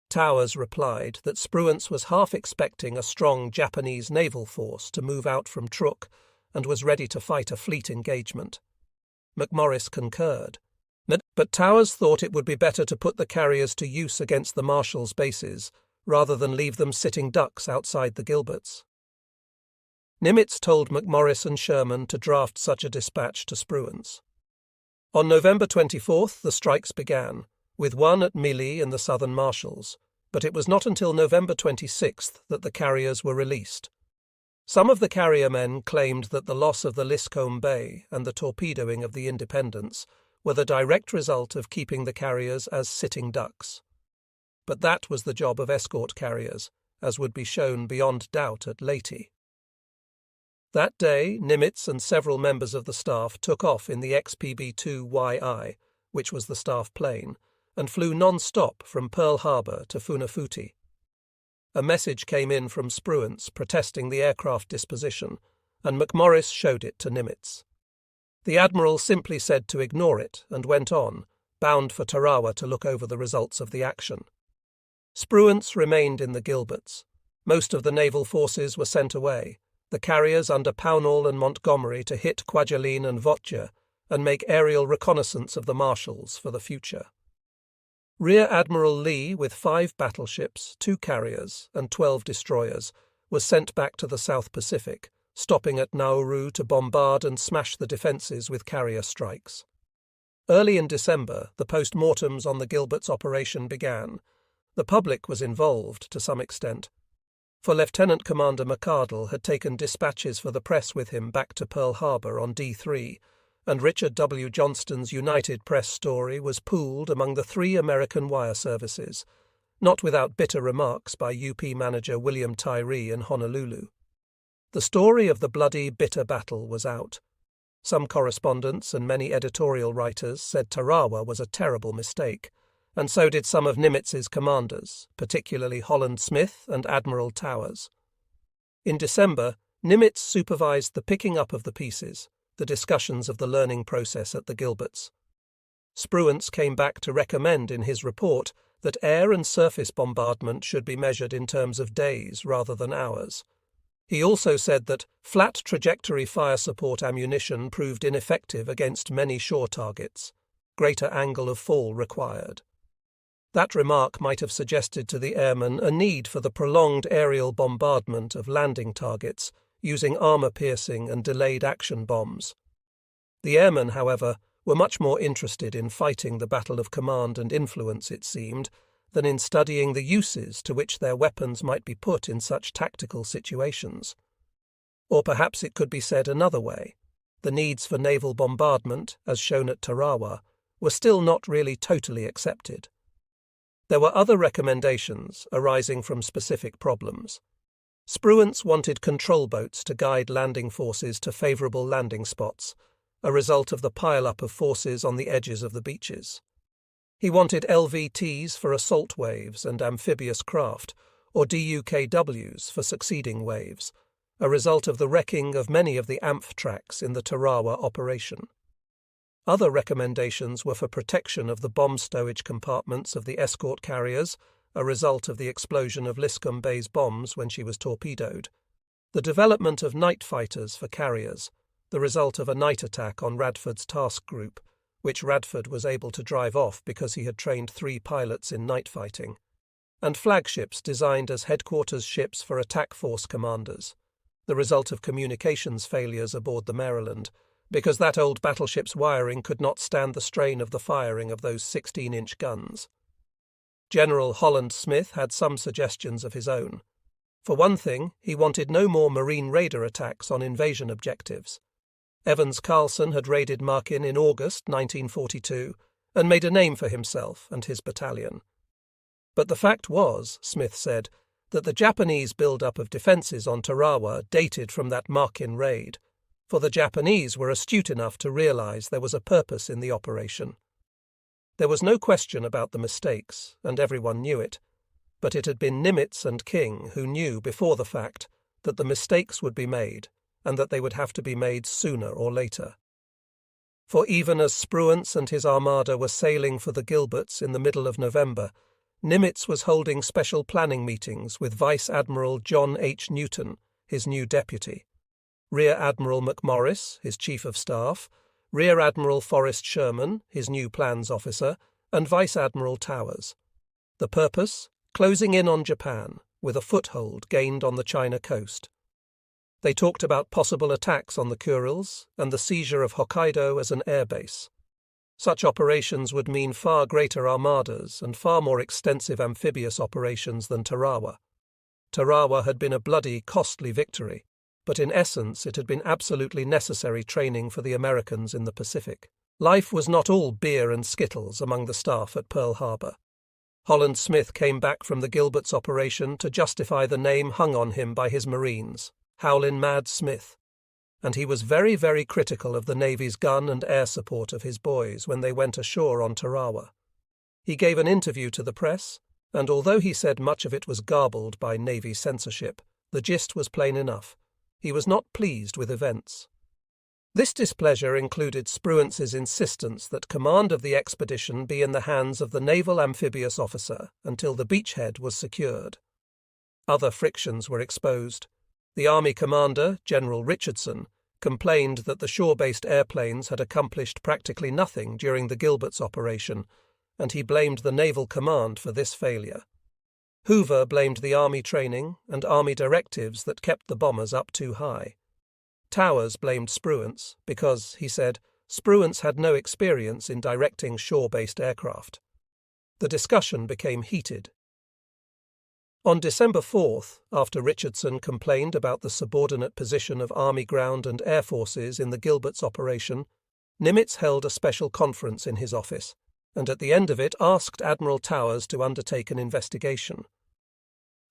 Towers replied that Spruance was half expecting a strong Japanese naval force to move out from Truk and was ready to fight a fleet engagement. McMorris concurred, but Towers thought it would be better to put the carriers to use against the Marshals' bases rather than leave them sitting ducks outside the Gilberts. Nimitz told McMorris and Sherman to draft such a dispatch to Spruance. On November 24th, the strikes began, with one at Mealy in the Southern Marshalls, but it was not until November 26th that the carriers were released. Some of the carrier men claimed that the loss of the Liscombe Bay and the torpedoing of the Independence were the direct result of keeping the carriers as sitting ducks. But that was the job of escort carriers, as would be shown beyond doubt at Leyte. That day, Nimitz and several members of the staff took off in the XPB-2YI, which was the staff plane, and flew non-stop from Pearl Harbor to Funafuti. A message came in from Spruance protesting the aircraft disposition, and McMorris showed it to Nimitz. The admiral simply said to ignore it and went on, bound for Tarawa to look over the results of the action. Spruance remained in the Gilberts. Most of the naval forces were sent away, the carriers under Pownall and Montgomery to hit Kwajalein and Votja and make aerial reconnaissance of the Marshalls for the future. Rear Admiral Lee, with 5 battleships, 2 carriers, and 12 destroyers, was sent back to the South Pacific, stopping at Nauru to bombard and smash the defences with carrier strikes. Early in December, the post-mortems on the Gilbert's operation began. The public was involved to some extent, for Lieutenant Commander McArdle had taken dispatches for the press with him back to Pearl Harbor on D3, and Richard W. Johnston's United Press story was pooled among the 3 American wire services, not without bitter remarks by UP manager William Tyree in Honolulu. The story of the bloody, bitter battle was out. Some correspondents and many editorial writers said Tarawa was a terrible mistake, and so did some of Nimitz's commanders, particularly Holland Smith and Admiral Towers. In December, Nimitz supervised the picking up of the pieces, the discussions of the learning process at the Gilberts. Spruance came back to recommend in his report that air and surface bombardment should be measured in terms of days rather than hours. He also said that flat trajectory fire support ammunition proved ineffective against many shore targets, greater angle of fall required. That remark might have suggested to the airmen a need for the prolonged aerial bombardment of landing targets using armour-piercing and delayed action bombs. The airmen, however, were much more interested in fighting the battle of command and influence, it seemed, than in studying the uses to which their weapons might be put in such tactical situations. Or perhaps it could be said another way. The needs for naval bombardment, as shown at Tarawa, were still not really totally accepted. There were other recommendations arising from specific problems. Spruance wanted control boats to guide landing forces to favourable landing spots, a result of the pile-up of forces on the edges of the beaches. He wanted LVTs for assault waves and amphibious craft, or DUKWs for succeeding waves, a result of the wrecking of many of the AMPH tracks in the Tarawa operation. Other recommendations were for protection of the bomb stowage compartments of the escort carriers, a result of the explosion of Liscombe Bay's bombs when she was torpedoed, the development of night fighters for carriers, the result of a night attack on Radford's task group, which Radford was able to drive off because he had trained 3 pilots in night fighting, and flagships designed as headquarters ships for attack force commanders, the result of communications failures aboard the Maryland, because that old battleship's wiring could not stand the strain of the firing of those 16-inch guns. General Holland Smith had some suggestions of his own. For one thing, he wanted no more marine raider attacks on invasion objectives. Evans Carlson had raided Markin in August 1942 and made a name for himself and his battalion. But the fact was, Smith said, that the Japanese build-up of defences on Tarawa dated from that Markin raid, for the Japanese were astute enough to realise there was a purpose in the operation. There was no question about the mistakes, and everyone knew it, but it had been Nimitz and King who knew before the fact that the mistakes would be made, and that they would have to be made sooner or later. For even as Spruance and his armada were sailing for the Gilberts in the middle of November, Nimitz was holding special planning meetings with Vice Admiral John H. Newton, his new deputy, Rear Admiral McMorris, his chief of staff, Rear Admiral Forrest Sherman, his new plans officer, and Vice Admiral Towers. The purpose? Closing in on Japan, with a foothold gained on the China coast. They talked about possible attacks on the Kurils and the seizure of Hokkaido as an airbase. Such operations would mean far greater armadas and far more extensive amphibious operations than Tarawa. Tarawa had been a bloody, costly victory, but in essence it had been absolutely necessary training for the Americans in the Pacific. Life was not all beer and skittles among the staff at Pearl Harbor. Holland Smith came back from the Gilbert's operation to justify the name hung on him by his Marines, Howlin' Mad Smith, and he was very, very critical of the Navy's gun and air support of his boys when they went ashore on Tarawa. He gave an interview to the press, and although he said much of it was garbled by Navy censorship, the gist was plain enough. He was not pleased with events. This displeasure included Spruance's insistence that command of the expedition be in the hands of the naval amphibious officer until the beachhead was secured. Other frictions were exposed. The Army commander, General Richardson, complained that the shore-based airplanes had accomplished practically nothing during the Gilbert's operation, and he blamed the naval command for this failure. Hoover blamed the Army training and Army directives that kept the bombers up too high. Towers blamed Spruance because, he said, Spruance had no experience in directing shore-based aircraft. The discussion became heated. On December 4th, after Richardson complained about the subordinate position of Army ground and air forces in the Gilbert's operation, Nimitz held a special conference in his office, and at the end of it asked Admiral Towers to undertake an investigation.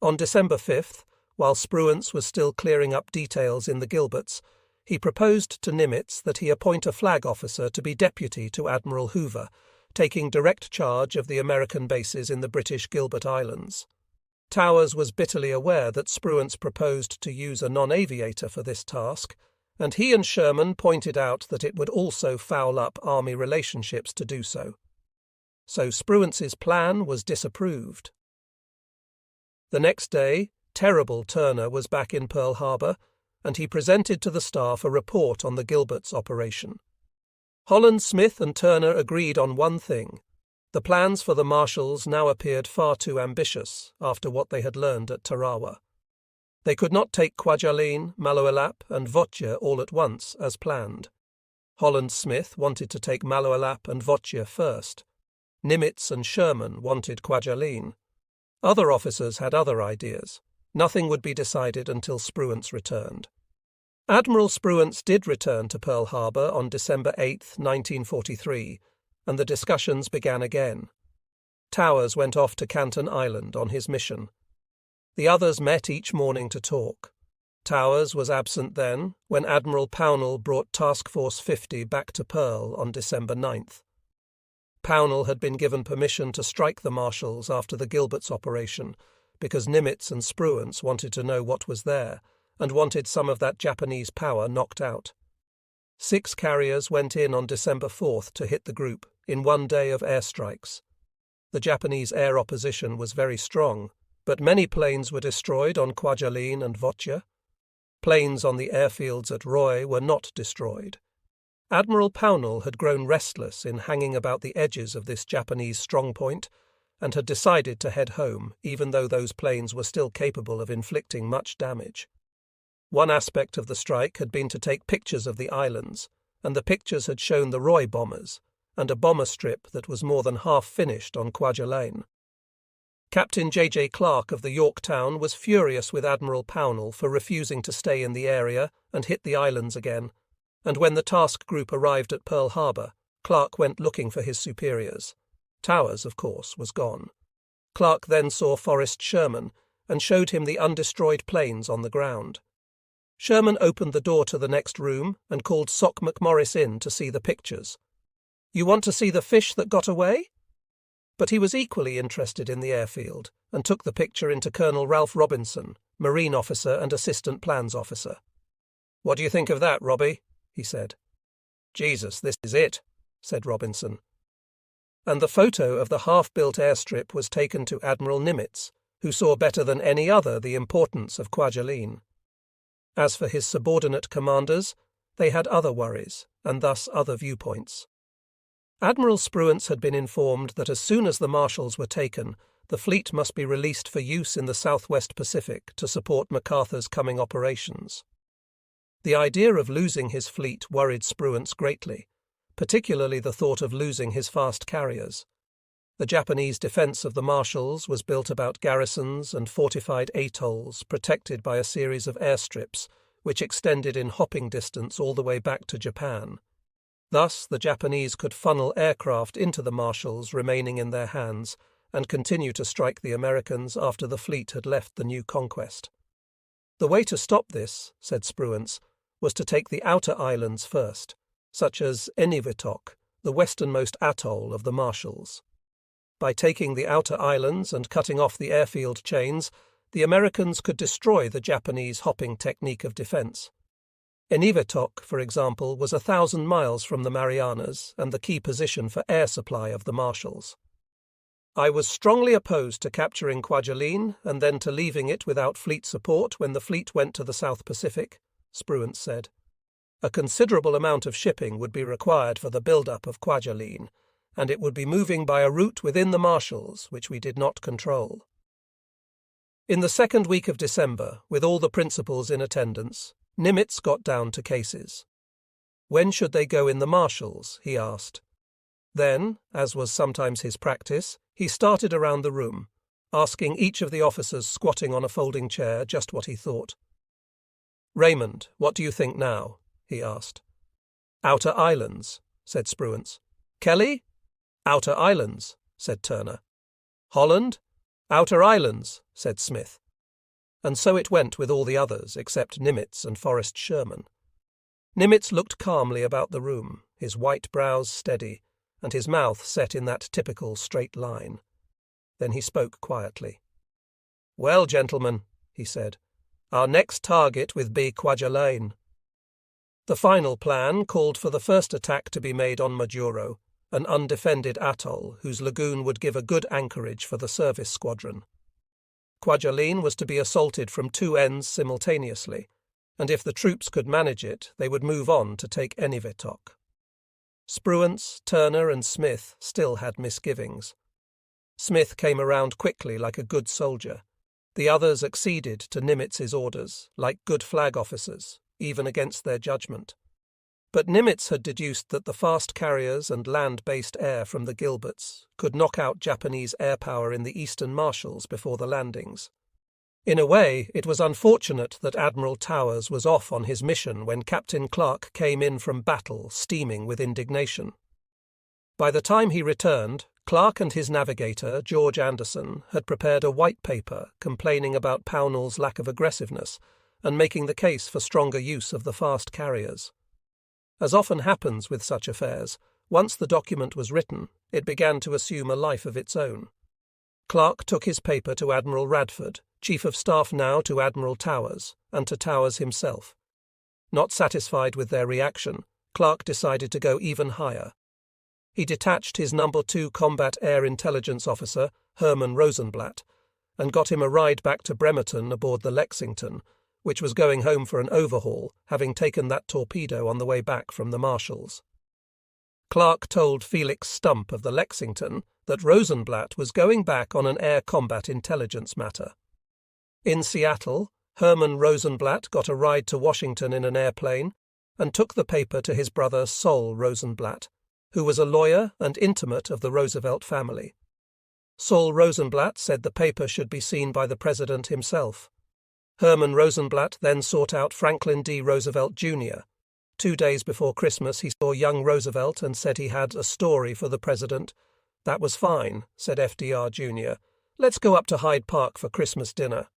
On December 5th, while Spruance was still clearing up details in the Gilberts, he proposed to Nimitz that he appoint a flag officer to be deputy to Admiral Hoover, taking direct charge of the American bases in the British Gilbert Islands. Towers was bitterly aware that Spruance proposed to use a non-aviator for this task, and he and Sherman pointed out that it would also foul up Army relationships to do so. So Spruance's plan was disapproved. The next day, Terrible Turner was back in Pearl Harbor, and he presented to the staff a report on the Gilbert's operation. Holland, Smith, and Turner agreed on one thing. The plans for the Marshals now appeared far too ambitious after what they had learned at Tarawa. They could not take Kwajalein, Maloelap, and Votja all at once, as planned. Holland Smith wanted to take Maloelap and Votja first. Nimitz and Sherman wanted Kwajalein. Other officers had other ideas. Nothing would be decided until Spruance returned. Admiral Spruance did return to Pearl Harbor on December 8, 1943, and the discussions began again. Towers went off to Canton Island on his mission. The others met each morning to talk. Towers was absent then, when Admiral Pownall brought Task Force 50 back to Pearl on December 9th. Pownall had been given permission to strike the Marshals after the Gilbert's operation, because Nimitz and Spruance wanted to know what was there, and wanted some of that Japanese power knocked out. 6 carriers went in on December 4th to hit the group, in one day of airstrikes. The Japanese air opposition was very strong, but many planes were destroyed on Kwajalein and Votja. Planes on the airfields at Roy were not destroyed. Admiral Pownall had grown restless in hanging about the edges of this Japanese strongpoint, and had decided to head home, even though those planes were still capable of inflicting much damage. One aspect of the strike had been to take pictures of the islands, and the pictures had shown the Roy bombers, and a bomber strip that was more than half finished on Kwajalein. Captain J.J. Clark of the Yorktown was furious with Admiral Pownall for refusing to stay in the area and hit the islands again, and when the task group arrived at Pearl Harbor, Clark went looking for his superiors. Towers, of course, was gone. Clark then saw Forrest Sherman and showed him the undestroyed planes on the ground. Sherman opened the door to the next room and called Sock McMorris in to see the pictures. "You want to see the fish that got away?" But he was equally interested in the airfield and took the picture into Colonel Ralph Robinson, Marine officer and assistant plans officer. "What do you think of that, Robbie?" he said. "Jesus, this is it," said Robinson. And the photo of the half-built airstrip was taken to Admiral Nimitz, who saw better than any other the importance of Kwajalein. As for his subordinate commanders, they had other worries, and thus other viewpoints. Admiral Spruance had been informed that as soon as the Marshals were taken, the fleet must be released for use in the Southwest Pacific to support MacArthur's coming operations. The idea of losing his fleet worried Spruance greatly, particularly the thought of losing his fast carriers. The Japanese defense of the Marshalls was built about garrisons and fortified atolls protected by a series of airstrips which extended in hopping distance all the way back to Japan. Thus, the Japanese could funnel aircraft into the Marshalls remaining in their hands and continue to strike the Americans after the fleet had left the new conquest. The way to stop this, said Spruance, was to take the outer islands first, such as Eniwetok, the westernmost atoll of the Marshalls. By taking the outer islands and cutting off the airfield chains, the Americans could destroy the Japanese hopping technique of defense. Eniwetok, for example, was 1,000 miles from the Marianas and the key position for air supply of the Marshalls. I was strongly opposed to capturing Kwajalein and then to leaving it without fleet support when the fleet went to the South Pacific, Spruance said. A considerable amount of shipping would be required for the build-up of Kwajalein, and it would be moving by a route within the Marshalls which we did not control. In the second week of December, with all the principals in attendance, Nimitz got down to cases. When should they go in the Marshalls, he asked. Then, as was sometimes his practice, he started around the room, asking each of the officers squatting on a folding chair just what he thought. "Raymond, what do you think now?" he asked. "Outer Islands," said Spruance. "Kelly?" "Outer Islands," said Turner. "Holland?" "Outer Islands," said Smith. And so it went with all the others except Nimitz and Forrest Sherman. Nimitz looked calmly about the room, his white brows steady, and his mouth set in that typical straight line. Then he spoke quietly. "Well, gentlemen," he said, "our next target will be Kwajalein." The final plan called for the first attack to be made on Majuro, an undefended atoll whose lagoon would give a good anchorage for the service squadron. Kwajalein was to be assaulted from two ends simultaneously, and if the troops could manage it, they would move on to take Eniwetok. Spruance, Turner, and Smith still had misgivings. Smith came around quickly like a good soldier. The others acceded to Nimitz's orders, like good flag officers, even against their judgment. But Nimitz had deduced that the fast carriers and land-based air from the Gilberts could knock out Japanese air power in the Eastern Marshalls before the landings. In a way, it was unfortunate that Admiral Towers was off on his mission when Captain Clark came in from battle steaming with indignation. By the time he returned, Clark and his navigator, George Anderson, had prepared a white paper complaining about Pownall's lack of aggressiveness and making the case for stronger use of the fast carriers. As often happens with such affairs, once the document was written, it began to assume a life of its own. Clark took his paper to Admiral Radford, Chief of Staff now to Admiral Towers, and to Towers himself. Not satisfied with their reaction, Clark decided to go even higher. He detached his No. 2 Combat Air Intelligence Officer, Herman Rosenblatt, and got him a ride back to Bremerton aboard the Lexington, which was going home for an overhaul, having taken that torpedo on the way back from the Marshalls. Clark told Felix Stump of the Lexington that Rosenblatt was going back on an air combat intelligence matter. In Seattle, Herman Rosenblatt got a ride to Washington in an airplane and took the paper to his brother Sol Rosenblatt, who was a lawyer and intimate of the Roosevelt family. Sol Rosenblatt said the paper should be seen by the president himself. Herman Rosenblatt then sought out Franklin D. Roosevelt, Jr. 2 days before Christmas he saw young Roosevelt and said he had a story for the president. "That was fine," said FDR, Jr. "Let's go up to Hyde Park for Christmas dinner."